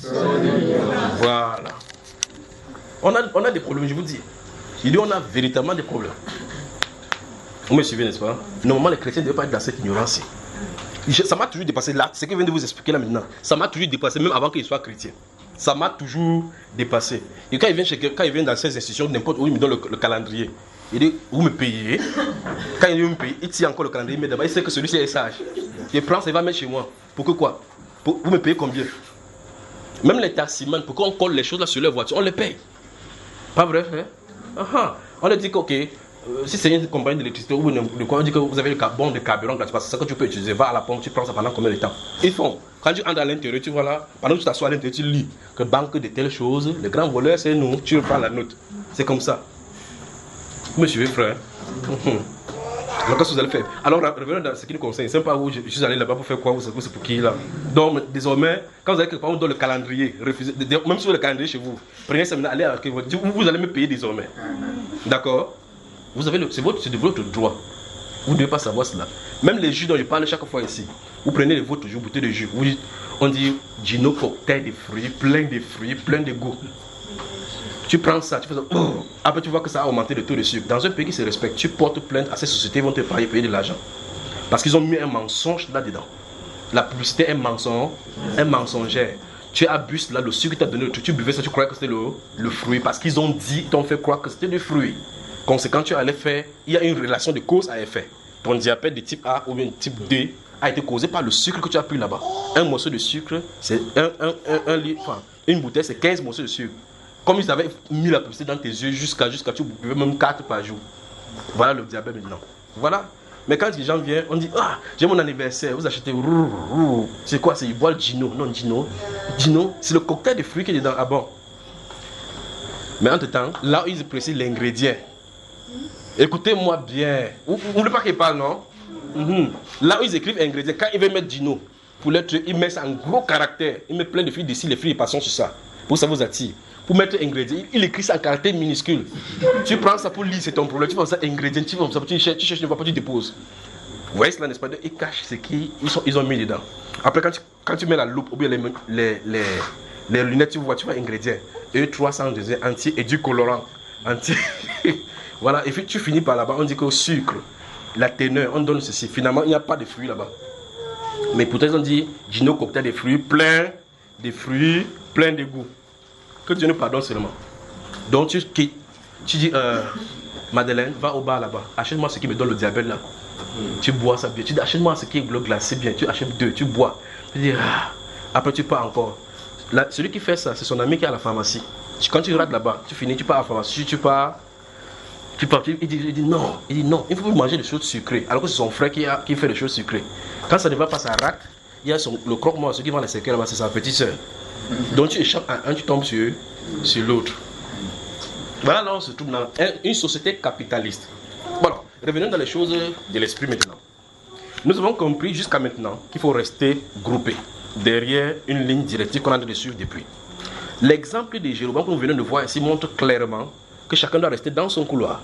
[SPEAKER 2] Voilà. On a des problèmes, je vous dis. Il dit, on a véritablement des problèmes. Vous me suivez, n'est-ce pas? Normalement, les chrétiens ne devaient pas être dans cette ignorance. Ça m'a toujours dépassé là, ce que je viens de vous expliquer là maintenant. Ça m'a toujours dépassé, même avant qu'il soit chrétien. Ça m'a toujours dépassé. Et quand il vient dans ces institutions, n'importe où, il me donne le calendrier. Il dit, vous me payez. Quand il dit, vous me payez, il tire encore le calendrier, mais d'abord, il sait que celui-ci est sage. Il prend ça, il va mettre chez moi. Pour que quoi? Vous me payez combien? Même les taximans, pour qu'on colle les choses là sur leur voiture, on les paye. Pas vrai, hein? On leur dit que, ok. Si c'est une compagnie d'électricité ou de quoi, on dit que vous avez le bon de carburant gratuit, c'est ça que tu peux utiliser. Va à la pompe, tu prends ça pendant combien de temps? Ils font. Quand tu entres à l'intérieur, tu vois là, pendant que tu t'assois à l'intérieur, tu lis que banque de telles choses, le grand voleur c'est nous, tu reprends la note. C'est comme ça. Vous me suivez, frère? Alors qu'est-ce que vous allez faire? Alors revenons dans ce qui nous concerne. C'est pas où je suis allé là-bas pour faire quoi, c'est pour qui là. Donc désormais, quand vous allez quelque part, on donne le calendrier, refusez, même sur le calendrier chez vous, prenez ça, allez à vous allez me payer désormais. D'accord? C'est de votre droit. Vous ne devez pas savoir cela. Même les jus dont je parle chaque fois ici, vous prenez votre jus, bouteille de jus, on dit Gino cocktail de fruits, plein de goût. Tu prends ça, tu fais ça, après tu vois que ça a augmenté le taux de sucre. Dans un pays qui se respecte, tu portes plainte à ces sociétés, ils vont te payer de l'argent. Parce qu'ils ont mis un mensonge là-dedans. La publicité est mensongère. Tu abuses là, le sucre que tu as donné, tu buvais ça, tu croyais que c'était le fruit. Parce qu'ils ont dit, ils t'ont fait croire que c'était du fruit. Conséquent, tu allais faire, il y a une relation de cause à effet. Ton diabète de type A ou bien de type D a été causé par le sucre que tu as pris là-bas. Un morceau de sucre, c'est un litre, enfin, une bouteille, c'est 15 morceaux de sucre. Comme ils avaient mis la publicité dans tes yeux jusqu'à tu buvais même 4 par jour. Voilà le diabète maintenant. Voilà. Mais quand les gens viennent, on dit ah, j'ai mon anniversaire, vous achetez c'est quoi? C'est ils boivent le Gino. Non, Gino, c'est le cocktail de fruits qui est dedans. Ah bon. Mais entre temps, là où ils précisent l'ingrédient. Écoutez-moi bien. Vous ne voulez pas qu'ils parlent, non? Là où ils écrivent ingrédients, quand ils veulent mettre Gino, pour l'être, ils mettent ça en gros caractère. Ils mettent plein de fruits d'ici, les fruits ils passent sur ça. Pour que ça vous attire. Pour mettre ingrédients, il écrit ça en caractère minuscule. Tu prends ça pour lire, c'est ton problème. Tu prends ça ingrédients, tu cherches une fois, tu déposes. Vous voyez cela, n'est-ce pas? Ils cachent ce qu'ils ont mis dedans. Après, quand tu mets la loupe ou bien les lunettes, tu vois ingrédients. E300 anti-édulcorant. Voilà, et puis tu finis par là-bas, on dit que sucre, la teneur, on donne ceci. Finalement, il n'y a pas de fruits là-bas. Mais pourtant, ils ont dit Gino cocktail des fruits, plein de goût. Que Dieu nous pardonne seulement. Donc tu quittes. Tu dis, Madeleine, va au bar là-bas. Achète-moi ce qui me donne le diabète là. Tu bois ça bien. Tu dis, achète-moi ce qui est glacé bien. Tu achètes 2, tu bois. Tu dis, après tu pars encore. Là, celui qui fait ça, c'est son ami qui est à la pharmacie. Quand tu rates là-bas, tu finis, tu pars à la pharmacie, tu pars. Il dit non, il ne faut plus manger des choses sucrées. Alors que c'est son frère qui fait des choses sucrées. Quand ça ne va pas, ça rate. Il y a le croque-mort, ceux qui vont les séquelles là-bas, c'est sa petite soeur. Donc tu échappes à un, tu tombes sur l'autre. Voilà, là on se trouve dans une société capitaliste. Bon, revenons dans les choses de l'esprit maintenant. Nous avons compris jusqu'à maintenant qu'il faut rester groupé derrière une ligne directive qu'on a de suivre depuis. L'exemple de Jéroboam que nous venons de voir ici montre clairement que chacun doit rester dans son couloir.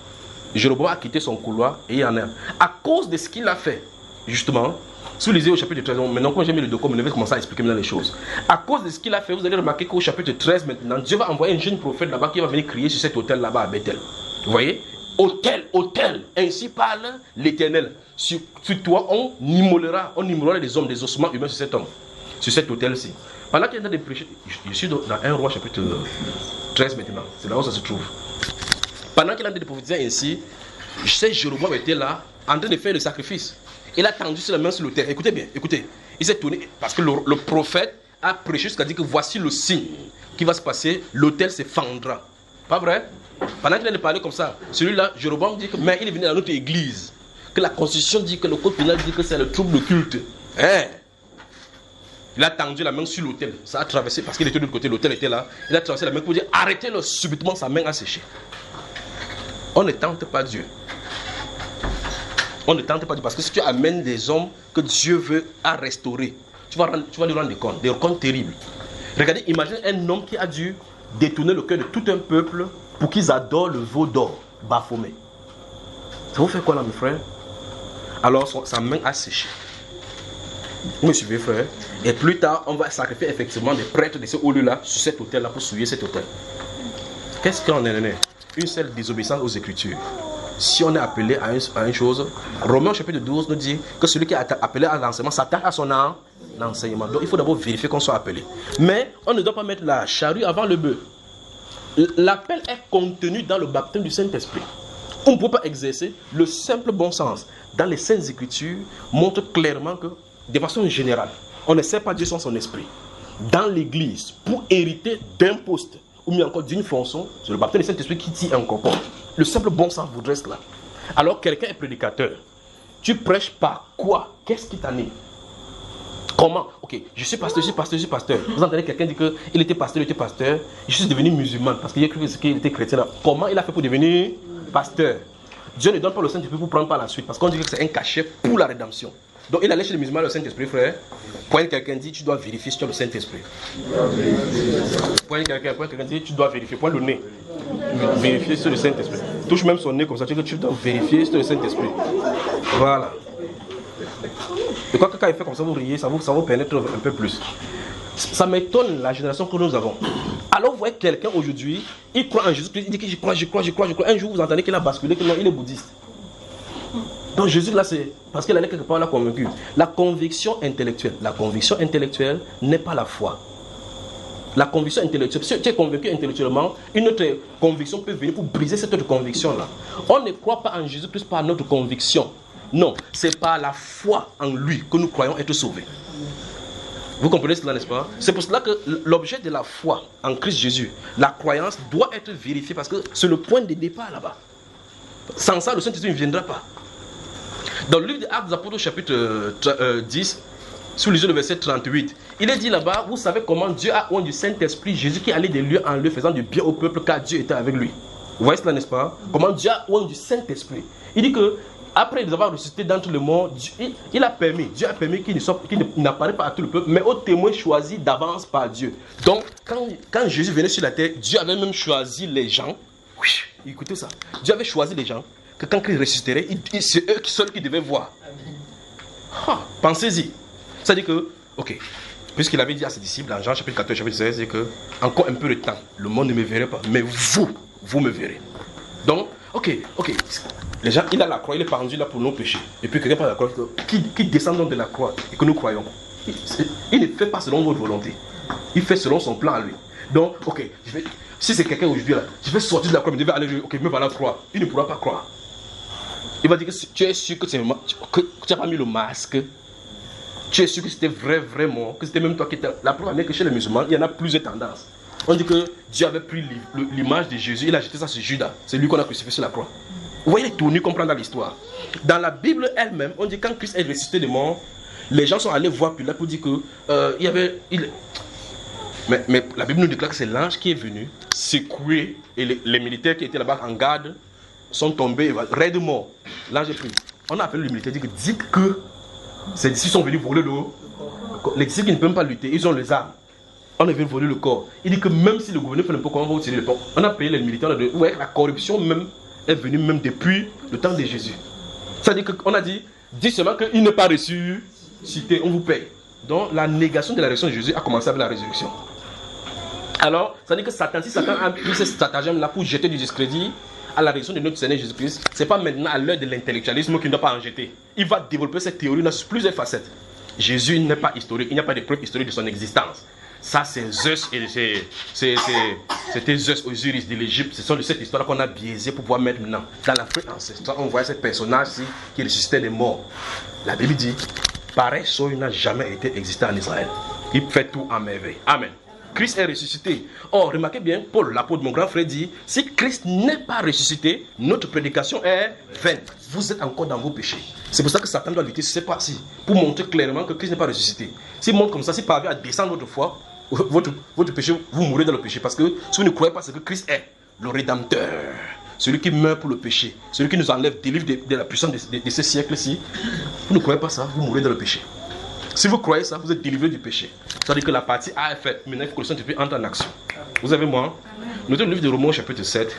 [SPEAKER 2] Jéroboam a quitté son couloir et il y en a. À cause de ce qu'il a fait, justement, si vous lisez au chapitre 13, maintenant quand j'ai mis le document, je vais commencer à expliquer maintenant les choses. À cause de ce qu'il a fait, vous allez remarquer qu'au chapitre 13 maintenant, Dieu va envoyer un jeune prophète là-bas qui va venir crier sur cet hôtel là-bas à Bethel. Vous voyez? Hôtel, ainsi parle l'Éternel. Sur toi, on immolera les hommes, des ossements humains sur cet homme, sur cet hôtel-ci. Pendant qu'il est en train de prêcher, je suis dans 1 Roi chapitre 13 maintenant, c'est là où ça se trouve. Pendant qu'il est en train de prophétiser ainsi, je sais Jéroboam était là, en train de faire le sacrifice. Il a tendu sur la main sur l'autel. Écoutez bien, écoutez. Il s'est tourné parce que le prophète a prêché jusqu'à dire que voici le signe qui va se passer, l'autel se fendra. Pas vrai? Pendant qu'il est de parler comme ça, celui-là, Jéroboam dit que mais il est venu dans notre église, que la constitution dit que le code pénal dit que c'est le trouble de culte. Il a tendu la main sur l'autel. Ça a traversé, parce qu'il était de l'autre côté, l'autel était là. Il a traversé la main pour dire arrêtez-le, subitement sa main a séché. On ne tente pas Dieu. On ne tente pas Dieu, parce que si tu amènes des hommes que Dieu veut à restaurer, tu vas lui rendre des comptes terribles. Regardez, imagine un homme qui a dû détourner le cœur de tout un peuple pour qu'ils adorent le veau d'or, Baphomet. Ça vous fait quoi là, mes frères? Alors sa main a séché. Vous me suivez, frère? Et plus tard, on va sacrifier effectivement des prêtres de ce haut-lieu-là sur cet hôtel-là pour souiller cet hôtel. Qu'est-ce qu'on est né? Une seule désobéissance aux Écritures. Si on est appelé à une chose, Romains chapitre 12 nous dit que celui qui est appelé à l'enseignement s'attache à son enseignement. Donc il faut d'abord vérifier qu'on soit appelé. Mais on ne doit pas mettre la charrue avant le bœuf. L'appel est contenu dans le baptême du Saint-Esprit. On ne peut pas exercer le simple bon sens. Dans les Saintes Écritures, montre clairement que, de façon générale, on ne sert pas Dieu sans son esprit. Dans l'église, pour hériter d'un poste, ou bien encore d'une fonction, c'est le baptême du Saint-Esprit qui t'y incorpore. Le simple bon sens voudrait cela. Alors quelqu'un est prédicateur. Tu prêches par quoi? Qu'est-ce qui t'anime? Comment? Ok, je suis pasteur. Vous entendez quelqu'un dire qu'il était pasteur, je suis devenu musulman parce qu'il a cru qu'il était chrétien. Comment il a fait pour devenir pasteur? Dieu ne donne pas le Saint-Esprit pour prendre par la suite, parce qu'on dit que c'est un cachet pour la rédemption. Donc il allait chez les musulmans le Saint-Esprit, frère. Point quelqu'un dit, tu dois vérifier si tu as le Saint-Esprit. Point quelqu'un dit, tu dois vérifier. Point le nez. Vérifier sur le Saint-Esprit. touche même son nez comme ça, tu dois vérifier si c'est le Saint-Esprit. Voilà. Et quand quelqu'un fait comme ça, vous riez, ça vous pénètre un peu plus. Ça m'étonne la génération que nous avons. Alors vous voyez quelqu'un aujourd'hui, il croit en Jésus-Christ, il dit que je crois. Un jour vous entendez qu'il a basculé, que non, il est bouddhiste. Donc Jésus là c'est parce qu'il allait quelque part l'a convaincu. La conviction intellectuelle n'est pas la foi. La conviction intellectuelle, si tu es convaincu intellectuellement, une autre conviction peut venir pour briser cette autre conviction là. On ne croit pas en Jésus-Christ par notre conviction. Non, c'est par la foi en lui que nous croyons être sauvés. Vous comprenez cela, n'est-ce pas? C'est pour cela que l'objet de la foi en Christ Jésus, la croyance doit être vérifiée parce que c'est le point de départ là-bas. Sans ça, le Saint-Esprit ne viendra pas. Dans le livre des Actes des Apôtres, chapitre 10, sous les yeux du verset 38, il est dit là-bas, vous savez comment Dieu a oint du Saint-Esprit Jésus qui allait de lieu en lieu faisant du bien au peuple car Dieu était avec lui. Vous voyez cela, n'est-ce pas? Comment Dieu a oint du Saint-Esprit. Il dit que après les avoir ressuscités d'entre les morts, Dieu a permis qu'il n'apparaît pas à tout le peuple, mais aux témoins choisis d'avance par Dieu. Donc, quand Jésus venait sur la terre, Dieu avait même choisi les gens. Oui, écoutez ça. Dieu avait choisi les gens que quand Christ ressusciterait, c'est eux seuls qui devaient voir. Pensez-y. C'est-à-dire que, ok, puisqu'il avait dit à ses disciples, dans Jean chapitre 14, chapitre 16, que encore un peu de temps, le monde ne me verrait pas, mais vous me verrez. Donc, ok, les gens, il a la croix, il est pendu là pour nos péchés. Et puis quelqu'un par la croix, qui descend donc de la croix et que nous croyons. Il ne fait pas selon votre volonté. Il fait selon son plan à lui. Donc, ok, si c'est quelqu'un aujourd'hui là, je vais sortir de la croix, mais je vais aller, ok, me va la croix. Il ne pourra pas croire. Il va dire que tu es sûr que tu n'as pas mis le masque. Tu es sûr que c'était vraiment, que c'était même toi qui étais. La preuve est que chez les musulmans, il y en a plusieurs tendances. On dit que Dieu avait pris l'image de Jésus, il a jeté ça sur Judas. C'est lui qu'on a crucifié sur la croix. Vous voyez les tournures qu'on prend dans l'histoire. Dans la Bible elle-même, on dit que quand Christ est ressuscité des morts, les gens sont allés voir Pilate pour dire que mais la Bible nous déclare que c'est l'ange qui est venu secouer et les militaires qui étaient là-bas en garde sont tombés raides morts. L'ange est pris. On a appelé les militaires, dites que ces disciples sont venus voler le haut. Les disciples qui ne peuvent pas lutter, ils ont les armes. On est venu voler le corps. Il dit que même si le gouverneur fait n'importe quoi, on va tirer le corps. On a payé les militaires. Ouais, la corruption même est venue même depuis le temps de Jésus. C'est-à-dire qu'on a dit seulement qu'il n'est pas ressuscité, on vous paye. Donc la négation de la résurrection de Jésus a commencé avec la résurrection. Alors, ça veut dire que si Satan a pris ce stratagème-là pour jeter du discrédit à la résurrection de notre Seigneur Jésus-Christ, ce n'est pas maintenant à l'heure de l'intellectualisme qu'il ne doit pas en jeter. Il va développer cette théorie sur plusieurs facettes. Jésus n'est pas historique, il n'y a pas de preuve historique de son existence. Ça, c'est Zeus et c'était Zeus Osiris de l'Égypte. Ce sont de cette histoire qu'on a biaisé pour pouvoir mettre maintenant. Dans l'Afrique ancestrale, on voit ce personnage-ci qui ressuscitait des morts. La Bible dit, pareil chose n'a jamais été existé en Israël. Il fait tout en merveille. Amen. Christ est ressuscité. Or, remarquez bien, Paul, l'apôtre, mon grand frère, dit, si Christ n'est pas ressuscité, notre prédication est vaine. Vous êtes encore dans vos péchés. C'est pour ça que Satan doit lutter sur ces parties, pour montrer clairement que Christ n'est pas ressuscité. S'il montre comme ça, s'il parvient à descendre votre foi, votre péché, vous mourrez dans le péché. Parce que si vous ne croyez pas ce que Christ est, le Rédempteur, celui qui meurt pour le péché, celui qui nous enlève, délivre de la puissance de ce siècle-ci, vous ne croyez pas ça, vous mourrez dans le péché. Si vous croyez ça, vous êtes délivré du péché. C'est-à-dire que la partie A est faite. Maintenant, il faut que le Saint-Esprit entre en action. Vous avez moi? Notez le livre de Romains chapitre 7.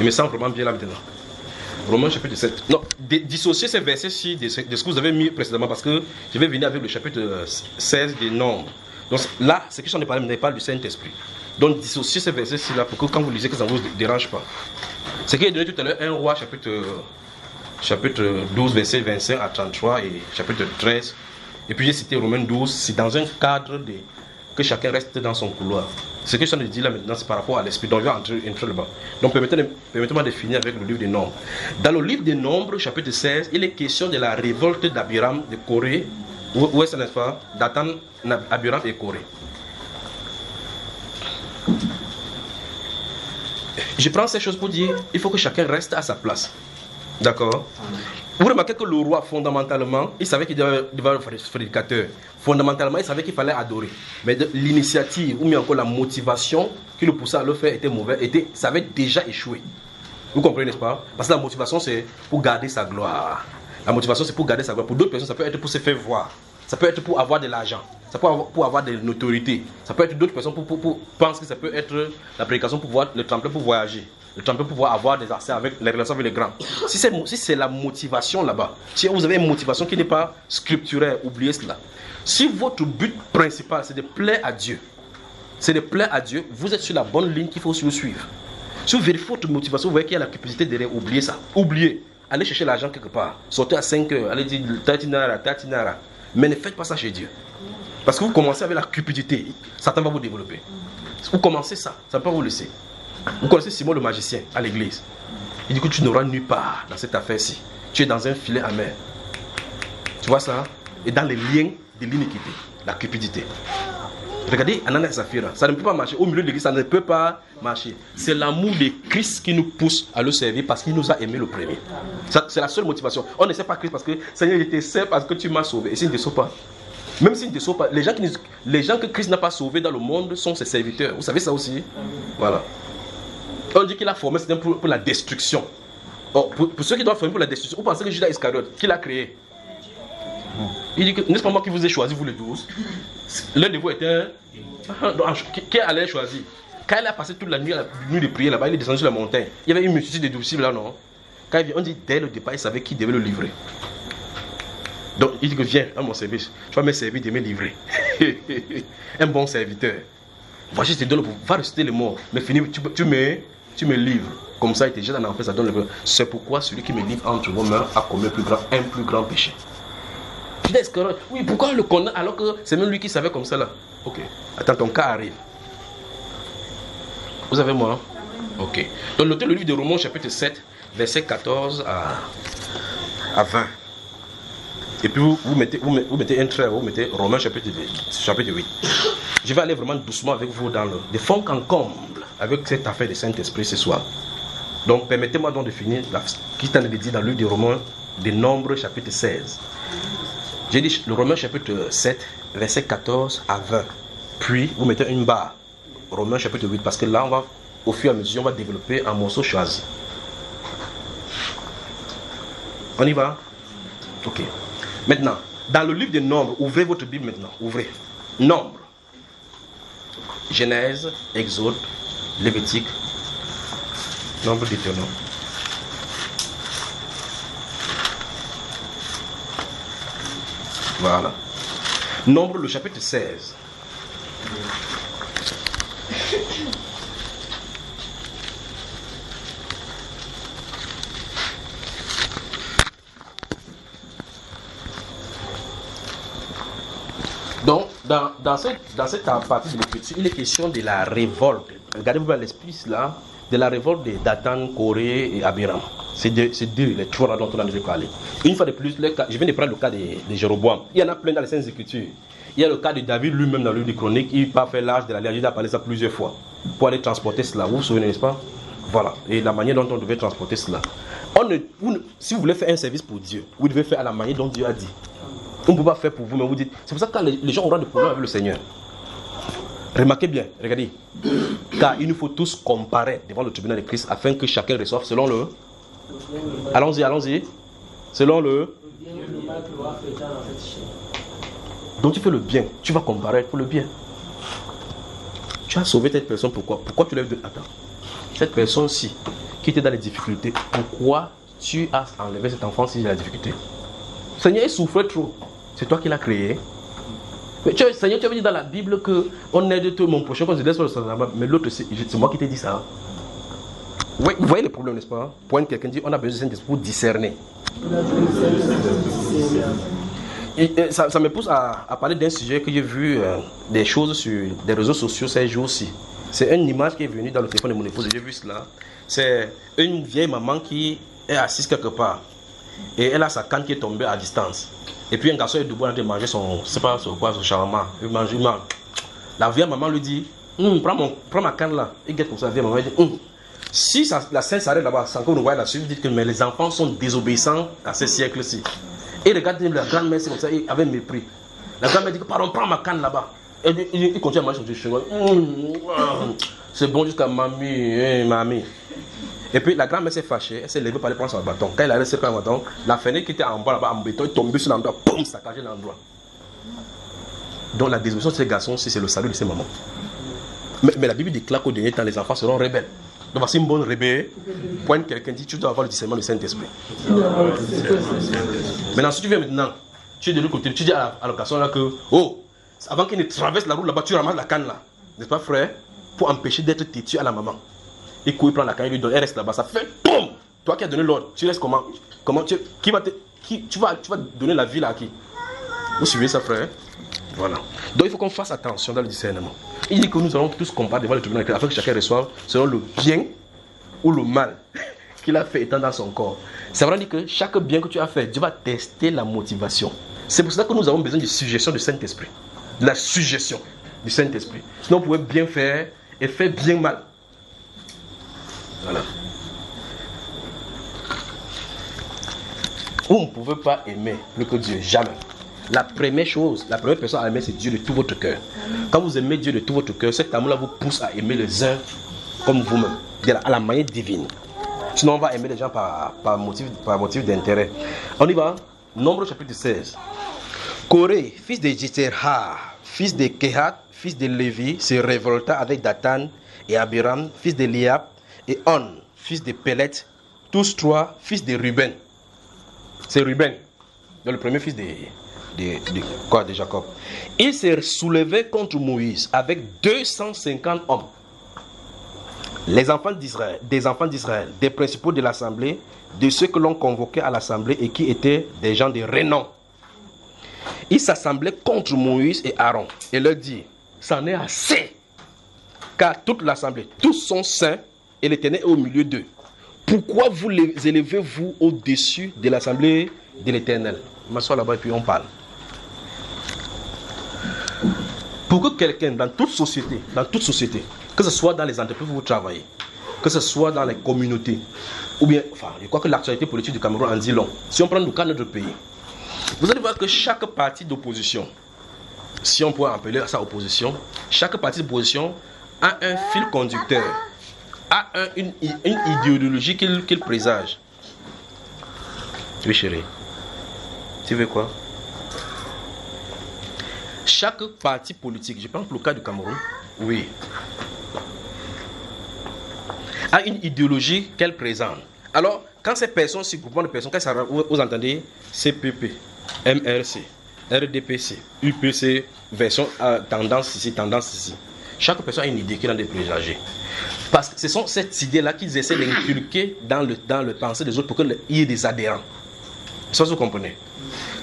[SPEAKER 2] Il me semble vraiment bien là maintenant. Romains chapitre 7. Non, dissociez ces versets-ci de ce que vous avez mis précédemment parce que je vais venir avec le chapitre 16 des Nombres. Donc là, ce que j'en ai parlé, n'est pas du Saint-Esprit. Donc dissociez ces versets-ci là pour que quand vous lisez, que ça ne vous dérange pas. Ce qui est donné tout à l'heure, 1 Roi chapitre 12, verset 25 à 33 et chapitre 13. Et puis j'ai cité Romains 12, c'est dans un cadre que chacun reste dans son couloir. Ce que je suis en train de dire là maintenant, c'est par rapport à l'esprit. Donc je vais entrer là-bas. Donc permettez-moi de finir avec le livre des Nombres. Dans le livre des Nombres, chapitre 16, il est question de la révolte d'Abiram, de Corée. Où est-ce, n'est-ce pas? Dathan, Abiram et Corée. Je prends ces choses pour dire, il faut que chacun reste à sa place. D'accord? Vous remarquez que le roi, fondamentalement, il savait qu'il devait être prédicateur. Fondamentalement, il savait qu'il fallait adorer. Mais l'initiative, ou bien encore la motivation qui le poussait à le faire était mauvaise, ça avait déjà échoué. Vous comprenez, n'est-ce pas? Parce que la motivation, c'est pour garder sa gloire. La motivation, c'est pour garder sa gloire. Pour d'autres personnes, ça peut être pour se faire voir. Ça peut être pour avoir de l'argent. Ça peut être pour avoir de l'autorité. Ça peut être d'autres personnes pour penser que ça peut être la prédication pour pouvoir le tremplin pour voyager. le temple pour pouvoir avoir des accès avec les relations avec les grands. Si c'est la motivation là-bas, si vous avez une motivation qui n'est pas scripturaire, oubliez cela. Si votre but principal c'est de plaire à Dieu, vous êtes sur la bonne ligne qu'il faut suivre. Si vous vérifiez votre motivation, vous voyez qu'il y a la cupidité derrière, oubliez ça. Oubliez. Allez chercher l'argent quelque part. Sortez à 5 heures, allez dire tatinara. Mais ne faites pas ça chez Dieu. Parce que vous commencez avec la cupidité, Satan va vous développer. Vous commencez ça, ça ne peut pas vous laisser. Vous connaissez Simon le magicien à l'église. Il dit que tu n'auras nulle part dans cette affaire-ci. Tu es dans un filet amer. Tu vois ça? Et dans les liens de l'iniquité, la cupidité. Regardez Ananias et Saphira, ça ne peut pas marcher. Au milieu de l'église, ça ne peut pas marcher. C'est l'amour de Christ qui nous pousse à le servir parce qu'il nous a aimé le premier. C'est la seule motivation. On ne sait pas Christ parce que Seigneur, je te sers parce que tu m'as sauvé. Et s'il ne te sauve pas, même s'il ne te sauve pas, les gens que Christ n'a pas sauvés dans le monde sont ses serviteurs. Vous savez ça aussi? Voilà. On dit qu'il a formé Satan pour la destruction. Pour ceux qui doivent former pour la destruction, vous pensez que Judas Iscariote, qui l'a créé? Il dit que n'est-ce pas moi qui vous ai choisi, vous les 12? L'un de vous était qui allait choisir? Quand il a passé toute la nuit de prière là-bas, il est descendu sur la montagne. Il y avait une multitude de disciples là, non? Quand il vient, on dit dès le départ, il savait qui devait le livrer. Donc il dit que viens à mon service, tu vas me servir de me livrer. Un bon serviteur. Voici, je te donne le pouvoir, va ressusciter les morts, mais fini, tu me livres. Comme ça, il te jette en enfer, ça donne le pouvoir. C'est pourquoi celui qui me livre entre vos mains a commis un plus grand péché. Oui, pourquoi on le condamne alors que c'est même lui qui savait comme ça là? Ok, attends, ton cas arrive. Vous avez moi? Ok. Donc notez le livre de Romains chapitre 7, verset 14 à 20. Et puis vous mettez un trait, vous mettez Romains chapitre 8. Je vais aller vraiment doucement avec vous dans le de fond en comble avec cette affaire de Saint-Esprit ce soir. Donc permettez-moi donc de finir qui t'en est dit dans le livre de Romains, de Nombres chapitre 16. J'ai dit le Romains chapitre 7, verset 14 à 20. Puis vous mettez une barre, Romains chapitre 8, parce que là, au fur et à mesure, on va développer un morceau choisi. On y va? Ok. Maintenant, dans le livre des Nombres, ouvrez votre Bible maintenant. Ouvrez. Nombres. Genèse, Exode, Lévitique, Nombre, Deutéronome. Voilà. Nombre, le chapitre 16. Donc, dans cette partie de l'écriture, il est question de la révolte. Regardez-vous à l'esprit là, de la révolte de Dathan, Corée et Abiram. C'est deux, les trois dont on a déjà parlé. Une fois de plus, je viens de prendre le cas de Jéroboam. Il y en a plein dans les Saintes Écritures. Il y a le cas de David lui-même dans le livre des Chroniques. Il part faire l'âge de la Légion, il a parlé ça plusieurs fois. Pour aller transporter cela. Vous vous souvenez, n'est-ce pas? Voilà. Et la manière dont on devait transporter cela. Si vous voulez faire un service pour Dieu, vous devez faire à la manière dont Dieu a dit. On ne peut pas faire pour vous, mais vous dites. C'est pour ça que quand les gens auront des problèmes avec le Seigneur. Remarquez bien, regardez. Car il nous faut tous comparer devant le tribunal de Christ afin que chacun reçoive selon le. Allons-y. Selon le. Donc tu fais le bien, tu vas comparer pour le bien. Tu as sauvé cette personne, pourquoi? Pourquoi tu l'as vu? Attends. Cette personne-ci, qui était dans les difficultés, pourquoi tu as enlevé cet enfant si il a la difficulté? Seigneur, il souffrait trop. C'est toi qui l'as créé. Mais Seigneur, tu avais dit dans la Bible qu'on aide tout mon prochain, qu'on se laisse pas, mais l'autre, c'est moi qui t'ai dit ça. Oui, vous voyez le problème, n'est-ce pas? Point quelqu'un dit, on a besoin de Saint-Esprit pour discerner. Et ça me pousse à parler d'un sujet que j'ai vu, des choses sur des réseaux sociaux ces jours-ci. C'est une image qui est venue dans le téléphone de mon épouse, j'ai vu cela. C'est une vieille maman qui est assise quelque part. Et elle a sa canne qui est tombée à distance. Et puis un garçon est debout en train de manger son shawarma. Il mange. La vieille maman lui dit, prends ma canne là. Il guette comme ça, la vieille maman dit, si la scène s'arrête là-bas, sans qu'on nous voie là-dessus, vous dites que mais les enfants sont désobéissants à ce siècle-ci. Et regarde la grand-mère, c'est comme ça, avec mépris. La grand-mère dit, pardon, prends ma canne là-bas. Et il continue à manger son cheval. C'est bon jusqu'à mamie. Et puis la grand-mère s'est fâchée, elle s'est levée pour aller prendre son bâton. Quand elle a laissé prendre son bâton, la fenêtre qui était en bas là-bas en béton est tombée sur l'endroit, boum, saccagé l'endroit. Donc la désobéissance de ces garçons, c'est le salut de ces mamans. Mais la Bible déclare qu'au dernier temps, les enfants seront rebelles. Donc voici une bonne rébé. Pointe quelqu'un, dit tu dois avoir le discernement du Saint-Esprit. Maintenant, si tu viens maintenant, tu es de l'autre côté, tu dis à l'occasion là que, oh, avant qu'il ne traverse la route là-bas, tu ramasses la canne là. N'est-ce pas, frère? Pour empêcher d'être têtu à la maman. Et il prend la canne, il lui donne, elle reste là-bas, ça fait boum! Toi qui as donné l'ordre, tu restes comment? Tu vas donner la vie là à qui? Vous suivez ça, frère? Voilà. Donc il faut qu'on fasse attention dans le discernement. Il dit que nous allons tous combattre devant le tribunal afin que chacun reçoive selon le bien ou le mal qu'il a fait étant dans son corps. C'est vrai que chaque bien que tu as fait, Dieu va tester la motivation. C'est pour cela que nous avons besoin de suggestion du Saint-Esprit. De la suggestion du Saint-Esprit. Sinon, on pouvait bien faire et faire bien mal. Voilà. Vous ne pouvez pas aimer plus que Dieu, jamais. La première chose, la première personne à aimer, c'est Dieu de tout votre cœur. Quand vous aimez Dieu de tout votre cœur, cet amour-là vous pousse à aimer les uns comme vous-même, à la manière divine. Sinon, on va aimer les gens par motif d'intérêt. On y va. Nombre chapitre 16. Coré, fils de Jitterha, fils de Kehat, fils de Lévi, se révolta avec Dathan et Abiram, fils de Liab, et On, fils de Pelet, tous trois fils de Ruben. C'est Ruben, le premier fils de Jacob. Il s'est soulevé contre Moïse avec 250 hommes. Des enfants d'Israël, des principaux de l'assemblée, de ceux que l'on convoquait à l'assemblée et qui étaient des gens de renom. Ils s'assemblaient contre Moïse et Aaron et leur dit, c'en est assez, car toute l'assemblée, tous sont saints et l'Éternel est au milieu d'eux. Pourquoi vous les élevez-vous au-dessus de l'assemblée de l'Éternel? M'assois là-bas et puis on parle. Pour que quelqu'un dans toute société, que ce soit dans les entreprises où vous travaillez, que ce soit dans les communautés, ou bien, enfin, je crois que l'actualité politique du Cameroun en dit long. Si on prend le cas de notre pays, vous allez voir que chaque parti d'opposition, si on peut appeler ça opposition, chaque parti d'opposition a un fil conducteur, a une idéologie qu'il présage. Oui, chérie. Tu veux quoi? Chaque parti politique, je prends le cas du Cameroun, oui, a une idéologie qu'elle présente. Alors, quand ces personnes, ces groupements de personnes, vous entendez CPP, MRC, RDPC, UPC, version tendance ici. Chaque personne a une idée qui est dans des préjugés. Parce que ce sont cette idée-là qu'ils essaient d'inculquer dans le pensée des autres pour qu'il y ait des adhérents. Ça, vous comprenez?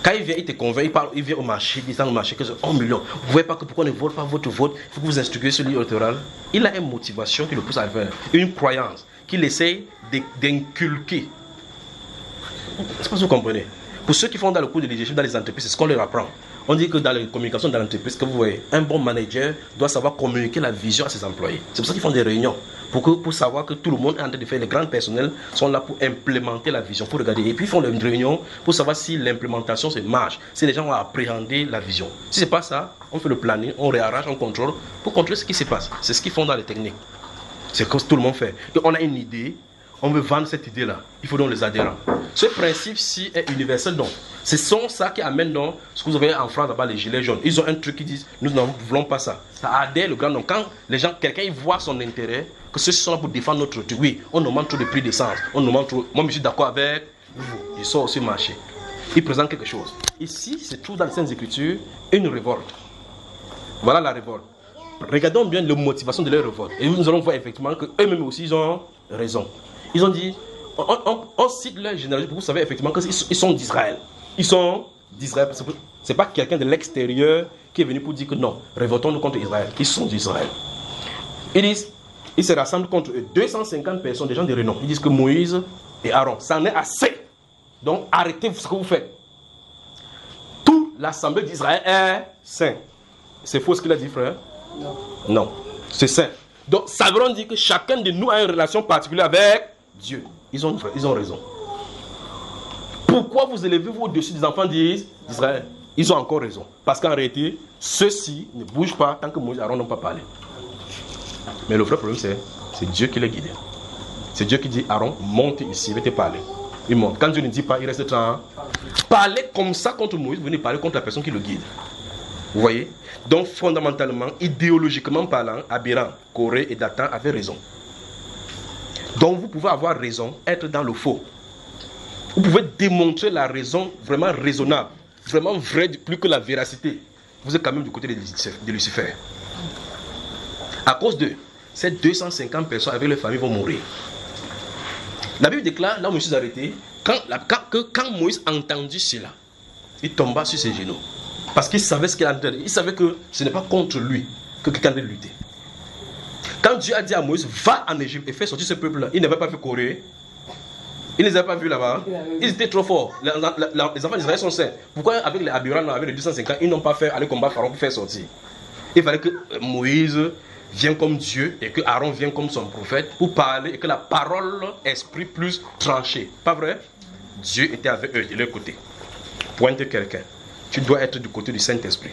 [SPEAKER 2] Quand il vient, il te convainc, il vient au marché, il dit dans le marché que c'est 1 million. Vous ne voyez pas que pourquoi on ne vote pas votre vote, il faut que vous instruisez sur livre électoral. Il a une motivation qui le pousse à le faire, une croyance qu'il essaie d'inculquer. C'est pas ce que vous comprenez. Pour ceux qui font dans le cours de leadership dans les entreprises, c'est ce qu'on leur apprend. On dit que dans les communications dans l'entreprise, que vous voyez, un bon manager doit savoir communiquer la vision à ses employés. C'est pour ça qu'ils font des réunions. Pour savoir que tout le monde est en train de faire, les grands personnels sont là pour implémenter la vision, pour regarder. Et puis ils font une réunion pour savoir si l'implémentation se marche, si les gens vont appréhender la vision. Si ce n'est pas ça, on fait le planning, on réarrange, on contrôle pour contrôler ce qui se passe. C'est ce qu'ils font dans les techniques. C'est ce que tout le monde fait. Donc, on a une idée, on veut vendre cette idée-là. Il faut donc les adhérents. Ce principe-ci est universel donc. Ce sont ça qui amène donc ce que vous avez en France là-bas, les gilets jaunes. Ils ont un truc qui dit nous ne voulons pas ça. Ça adhère le grand nombre. Quand les gens, quelqu'un voit son intérêt, que ceux sont là pour défendre notre truc. Oui, on nous demande trop de prix d'essence. On nous demande trop. Moi, je suis d'accord avec vous. Ils sont aussi marché. Ils présentent quelque chose. Ici, c'est tout dans les Saintes Écritures, une révolte. Voilà la révolte. Regardons bien la motivation de leur révolte. Et nous allons voir effectivement qu'eux-mêmes aussi, ils ont raison. Ils ont dit, on cite leur généalogie pour que vous savez effectivement qu'ils sont d'Israël. Ils sont d'Israël. Ce n'est pas quelqu'un de l'extérieur qui est venu pour dire que non, révoltons-nous contre Israël. Ils sont d'Israël. Ils disent, ils se rassemblent contre 250 personnes, des gens de renom. Ils disent que Moïse et Aaron, ça en est assez. Donc arrêtez ce que vous faites. Toute l'assemblée d'Israël est saint. C'est faux ce qu'il a dit, frère? Non. C'est saint. Donc ça veut dire que chacun de nous a une relation particulière avec Dieu. Ils ont raison. Pourquoi vous élevez-vous au-dessus des enfants d'Israël? Ils ont encore raison. Parce qu'en réalité, ceux-ci ne bougent pas tant que Moïse et Aaron n'ont pas parlé. Mais le vrai problème, c'est Dieu qui les guide. C'est Dieu qui dit, Aaron, monte ici, il va te parler. Il monte. Quand Dieu ne dit pas, il reste tranquille. Parler comme ça contre Moïse, vous venez parler contre la personne qui le guide. Vous voyez? Donc fondamentalement, idéologiquement parlant, Abiram, Coré et Dathan avaient raison. Donc vous pouvez avoir raison, être dans le faux. Vous pouvez démontrer la raison vraiment raisonnable, vraiment vraie, plus que la véracité. Vous êtes quand même du côté de Lucifer. À cause de ces 250 personnes avec leurs familles vont mourir. La Bible déclare, là où je me suis arrêté, quand Moïse a entendu cela, il tomba sur ses genoux. Parce qu'il savait ce qu'il entendait. Il savait que ce n'est pas contre lui que quelqu'un devait lutter. Quand Dieu a dit à Moïse, va en Égypte et fais sortir ce peuple-là, il n'avait pas vu courir. Il ne les a pas vus là-bas. Ils étaient trop forts. Les enfants d'Israël sont saints. Pourquoi avec les Abiram, avec les 250, ils n'ont pas fait aller combattre Pharaon pour faire sortir? Il fallait que Moïse vienne comme Dieu et que Aaron vienne comme son prophète pour parler et que la parole esprit plus tranchée. Pas vrai? Dieu était avec eux de leur côté. Pointe quelqu'un. Tu dois être du côté du Saint-Esprit.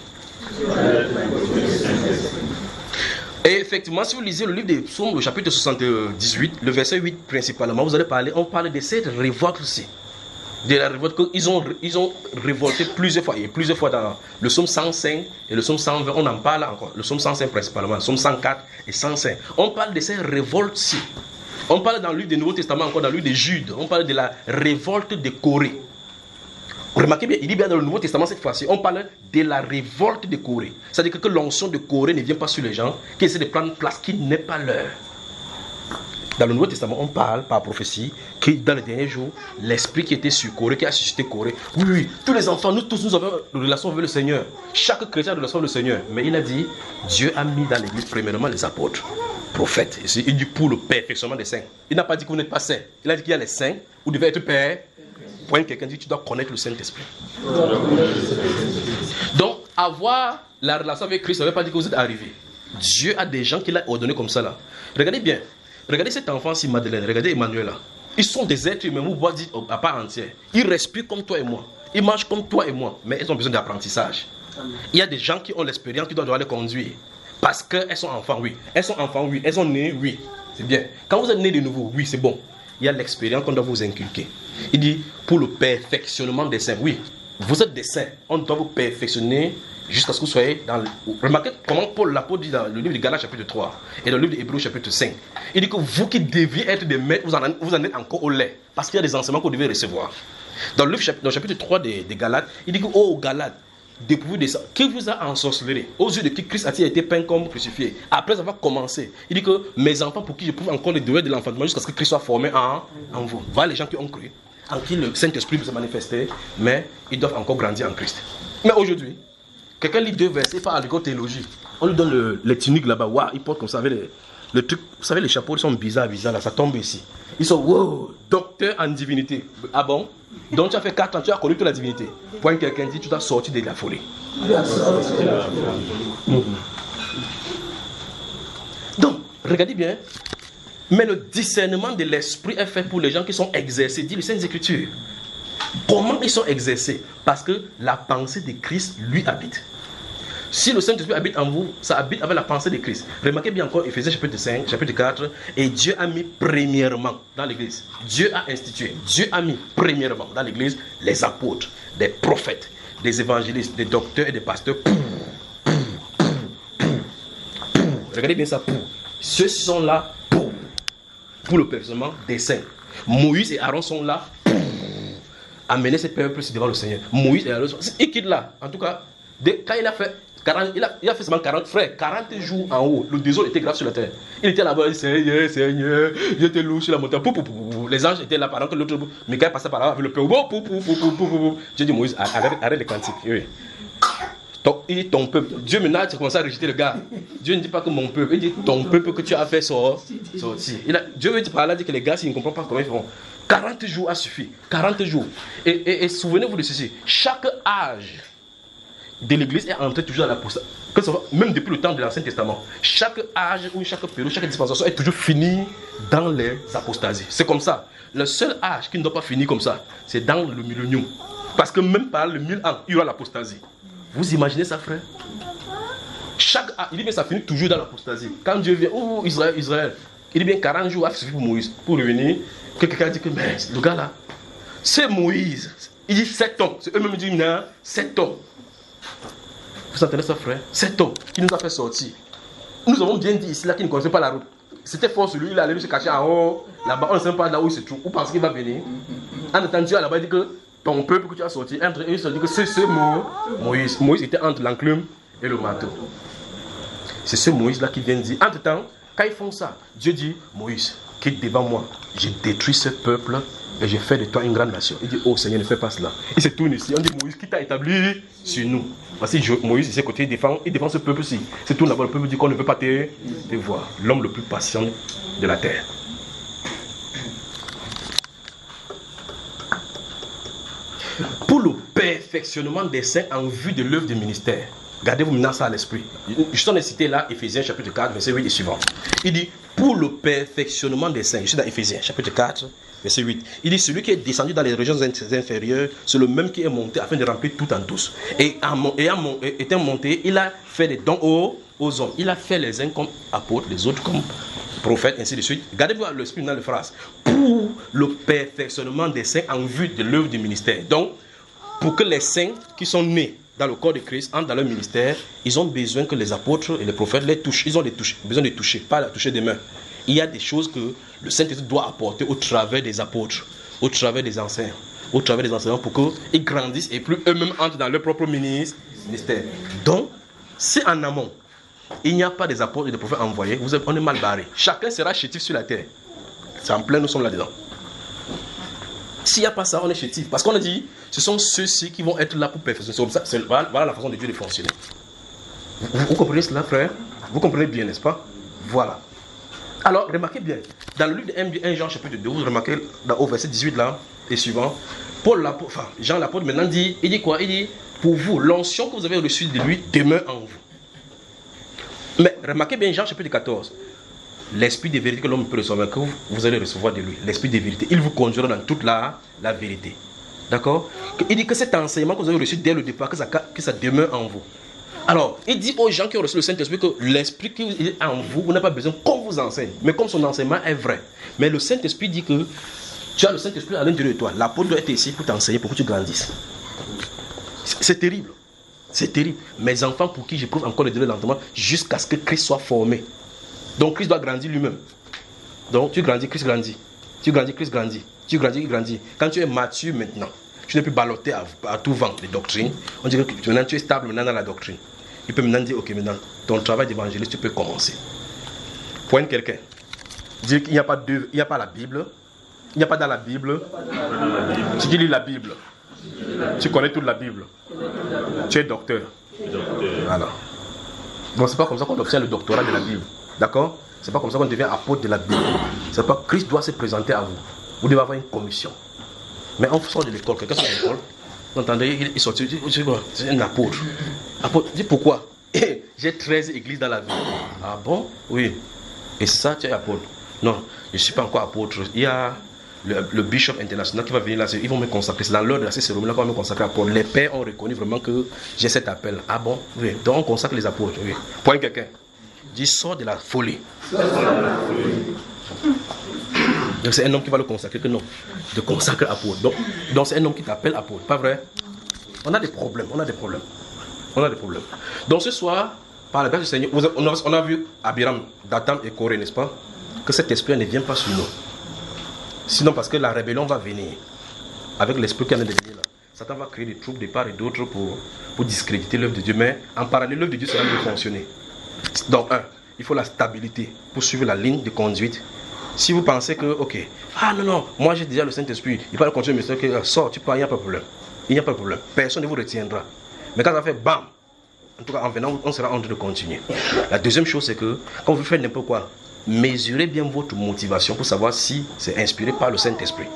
[SPEAKER 2] Et effectivement, si vous lisez le livre des Psaumes, le chapitre 78, le verset 8 principalement, vous allez parler, on parle de cette révolte-ci. De la révolte qu'ils ont révolté plusieurs fois. Et plusieurs fois dans le psaume 105 et le psaume 120, on en parle encore. Le psaume 105 principalement, le psaume 104 et 105. On parle de ces révoltes-ci. On parle dans le livre du Nouveau Testament, encore dans le livre de Jude, on parle de la révolte de Corée. Remarquez bien, il dit bien dans le Nouveau Testament cette fois-ci, on parle de la révolte de Corée. C'est-à-dire que l'onction de Corée ne vient pas sur les gens qui essaient de prendre place qui n'est pas leur. Dans le Nouveau Testament, on parle par prophétie que dans les derniers jours, l'esprit qui était sur Corée, qui a suscité Corée, oui, tous les enfants, nous tous, nous avons une relation avec le Seigneur. Chaque chrétien a une relation avec le Seigneur. Mais il a dit, Dieu a mis dans l'église premièrement les apôtres, prophètes. Il dit pour le perfectionnement des saints. Il n'a pas dit que vous n'êtes pas saints. Il a dit qu'il y a les saints, vous devez être père. Point quelqu'un dit, tu dois connaître le Saint-Esprit. Donc, avoir la relation avec Christ, ça ne veut pas dire que vous êtes arrivé. Dieu a des gens qu'il a ordonnés comme ça là. Regardez bien. Regardez cet enfant-ci, Madeleine. Regardez Emmanuel là. Ils sont des êtres humains, vous voyez à part entière. Ils respirent comme toi et moi. Ils mangent comme toi et moi. Mais ils ont besoin d'apprentissage. Il y a des gens qui ont l'expérience, qui doivent les conduire. Parce qu'elles sont enfants, oui. Elles sont enfants, oui. Elles sont nées, oui. C'est bien. Quand vous êtes né de nouveau, oui, c'est bon. Il y a l'expérience qu'on doit vous inculquer. Il dit, pour le perfectionnement des saints. Oui, vous êtes des saints. On doit vous perfectionner jusqu'à ce que vous soyez dans le... Remarquez comment Paul l'apôtre dit dans le livre de Galates chapitre 3 et dans le livre de Hébreux chapitre 5. Il dit que vous qui deviez être des maîtres, vous en êtes encore au lait. Parce qu'il y a des enseignements que vous devez recevoir. Dans le chapitre 3 des Galates, il dit que, oh Galates, dépourvu de ça, qui vous a ensorcelé aux yeux de qui Christ a-t-il été peint comme crucifié. Après avoir commencé, il dit que mes enfants pour qui je prouve encore les devoirs de l'enfantement jusqu'à ce que Christ soit formé en vous. Voilà les gens qui ont cru, en qui le Saint-Esprit vous a manifesté, mais ils doivent encore grandir en Christ. Mais aujourd'hui, quelqu'un lit 2 versets par l'école théologie. On lui donne les tuniques là-bas, waouh, ils portent comme ça avec le truc, vous savez les chapeaux ils sont bizarres là, ça tombe ici. Ils sont wow, docteur en divinité. Ah bon? Donc tu as fait 4 ans, tu as connu toute la divinité. Point quelqu'un dit, tu dois sortir de la folie. Donc, regardez bien. Mais le discernement de l'esprit est fait pour les gens qui sont exercés, dit les Saintes Écritures. Comment ils sont exercés? Parce que la pensée de Christ lui habite. Si le Saint-Esprit habite en vous, ça habite avec la pensée de Christ. Remarquez bien encore Ephésiens chapitre 5, chapitre 4. Et Dieu a mis premièrement dans l'église. Dieu a institué. Dieu a mis premièrement dans l'église les apôtres, des prophètes, des évangélistes, des docteurs et des pasteurs. Regardez bien ça. Ceux-ci sont là pour le perfectionnement des saints. Moïse et Aaron sont là pour amener ces peuples devant le Seigneur. Moïse et Aaron sont... Il quitte là. En tout cas, quand il a fait... il a fait seulement 40 frères, 40 jours en haut. Le désordre était grave sur la terre. Il était là-bas, Seigneur, Seigneur, je te loue sur la montagne. Les anges étaient là pendant que l'autre. Michael passait par là avec le peuple. J'ai dit, Moïse, arrête les cantiques. Oui. Il dit ton peuple. Dieu maintenant, tu as commencé à rejeter le gars. Dieu ne dit pas que mon peuple. Il dit ton peuple que tu as fait sortir. Dieu veut dire par là dire que les gars, s'ils ne comprennent pas comment ils feront. 40 jours a suffi. 40 jours. Et souvenez-vous de ceci. Chaque âge de l'église est entré toujours dans l'apostasie. Même depuis le temps de l'Ancien Testament, chaque âge ou chaque période, chaque dispensation est toujours fini dans les apostasies. C'est comme ça. Le seul âge qui ne doit pas finir comme ça, c'est dans le millénium. Parce que même par le 1000 ans, il y aura l'apostasie. Vous imaginez ça, frère? Chaque âge, il dit bien ça finit toujours dans l'apostasie. Quand Dieu vient, oh Israël, il dit bien 40 jours a suffi pour Moïse. Pour revenir, que quelqu'un dit que mais le gars là, c'est Moïse. Il dit 7 ans. C'est eux-mêmes qui disent non, 7 ans. Vous entendez ça, frère? 7 hommes qui nous a fait sortir. Nous avons bien dit ici, là, qui ne connaissait pas la route. c'était fort sur lui, il allait se cacher en haut, là-bas, on ne sait pas là où il se trouve, ou parce qu'il va venir. En attendant, Dieu là-bas dit que ton peuple que tu as sorti, entre eux, il se dit que c'est ce mot, Moïse. Moïse était entre l'enclume et le marteau. C'est ce Moïse-là qui vient dire. Entre-temps, quand ils font ça, Dieu dit, Moïse, quitte devant moi, j'ai détruit ce peuple et j'ai fait de toi une grande nation. Il dit, oh Seigneur, ne fais pas cela. Il se tourne ici, on dit, Moïse, qui t'a établi sur nous. Parce que Moïse, de ses côtés, il défend ce peuple-ci. Il se tourne là-bas, le peuple dit qu'on ne peut pas te voir. L'homme le plus patient de la terre. Pour le perfectionnement des saints en vue de l'œuvre du ministère. Gardez-vous maintenant ça à l'esprit. Je t'en ai cité là, Éphésiens chapitre 4, verset 8 et suivant. Il dit, pour le perfectionnement des saints. Je suis dans Éphésiens chapitre 4, verset 8. Il dit, celui qui est descendu dans les régions inférieures, c'est le même qui est monté afin de remplir tout en tous. Et étant monté, il a fait des dons aux hommes. Il a fait les uns comme apôtres, les autres comme prophètes, ainsi de suite. Gardez-vous à l'esprit dans les phrases. Pour le perfectionnement des saints en vue de l'œuvre du ministère. Donc, pour que les saints qui sont nés dans le corps de Christ, entrent dans leur ministère, ils ont besoin que les apôtres et les prophètes les touchent. Ils ont besoin de toucher, pas de toucher des mains. Il y a des choses que le Saint-Esprit doit apporter au travers des apôtres, au travers des enseignants, pour qu'ils grandissent et plus eux-mêmes entrent dans leur propre ministère. Donc, si en amont, il n'y a pas des apôtres et des prophètes envoyés, on est mal barré. Chacun sera chétif sur la terre. C'est en plein, nous sommes là-dedans. S'il n'y a pas ça, on est chétif. Parce qu'on a dit, ce sont ceux-ci qui vont être là pour perfectionner. Voilà la façon de Dieu de fonctionner. Vous comprenez cela, frère? Vous comprenez bien, n'est-ce pas? Voilà. Alors, remarquez bien. Dans le livre de 1 Jean chapitre 2, vous remarquez au verset 18 là, et suivant, Jean l'apôtre maintenant dit, il dit quoi? Il dit, pour vous, l'onction que vous avez reçue de lui demeure en vous. Mais remarquez bien Jean chapitre 14. L'esprit de vérité que l'homme peut recevoir, que vous allez recevoir de lui, l'esprit de vérité, il vous conduira dans toute la vérité. D'accord? Il dit que cet enseignement que vous avez reçu dès le départ, que ça demeure en vous. Alors, il dit aux gens qui ont reçu le Saint-Esprit que l'esprit qui est en vous, vous n'avez pas besoin qu'on vous enseigne. Mais comme son enseignement est vrai. Mais le Saint-Esprit dit que tu as le Saint-Esprit à l'intérieur de toi. L'apôtre doit être ici pour t'enseigner, pour que tu grandisses. C'est terrible. C'est terrible. Mes enfants pour qui j'éprouve encore le délai lentement jusqu'à ce que Christ soit formé. Donc Christ doit grandir lui-même. Donc tu grandis, Christ grandit. Tu grandis, Christ grandit. Tu grandis, il grandit. Quand tu es mature maintenant, tu n'es plus ballotté à tout vent les doctrines. On dirait que maintenant tu es stable maintenant dans la doctrine. Il peut maintenant dire, ok, maintenant ton travail d'évangéliste, tu peux commencer. Pointe quelqu'un. Dire qu'il n'y a pas la Bible. Il n'y a pas dans la Bible. Tu lis la Bible. Tu connais toute la Bible. Tu es docteur. Voilà. Donc c'est pas comme ça qu'on obtient le doctorat de la Bible. D'accord? C'est pas comme ça qu'on devient apôtre de la Bible. C'est pas Christ doit se présenter à vous. Vous devez avoir une commission. Mais on sort de l'école, quelqu'un sort de l'école, vous entendez, il sort, c'est un apôtre. Apôtre, dis pourquoi? J'ai 13 églises dans la ville. Ah bon? Oui. Et ça, tu es apôtre? Non, je ne suis pas encore apôtre. Il y a le bishop international qui va venir là, ils vont me consacrer. C'est dans l'ordre de ces cérémonies qu'on va me consacrer apôtre. Les pères ont reconnu vraiment que j'ai cet appel. Ah bon? Oui. Donc on consacre les apôtres. Oui. Point quelqu'un. Dis, sors de la folie. Donc c'est un homme qui va le consacrer que non. De consacrer apôtre. Donc c'est un homme qui t'appelle apôtre. Pas vrai? On a des problèmes. Donc ce soir, par la grâce du Seigneur, on a vu Abiram, Dathan et Corée, n'est-ce pas? Que cet esprit ne vient pas sur nous. Sinon parce que la rébellion va venir. Avec l'esprit qui vient de venir là. Satan va créer des troupes de part et d'autre pour discréditer l'œuvre de Dieu. Mais en parallèle, l'œuvre de Dieu sera mieux fonctionner. Donc, il faut la stabilité pour suivre la ligne de conduite. Si vous pensez que, ok, non, moi j'ai déjà le Saint-Esprit, il va le continuer, mais que sors, tu pars, il n'y a pas de problème. Il n'y a pas de problème. Personne ne vous retiendra. Mais quand ça fait bam, en tout cas, en venant, on sera en train de continuer. La deuxième chose, c'est que quand vous faites n'importe quoi, mesurez bien votre motivation pour savoir si c'est inspiré par le Saint-Esprit.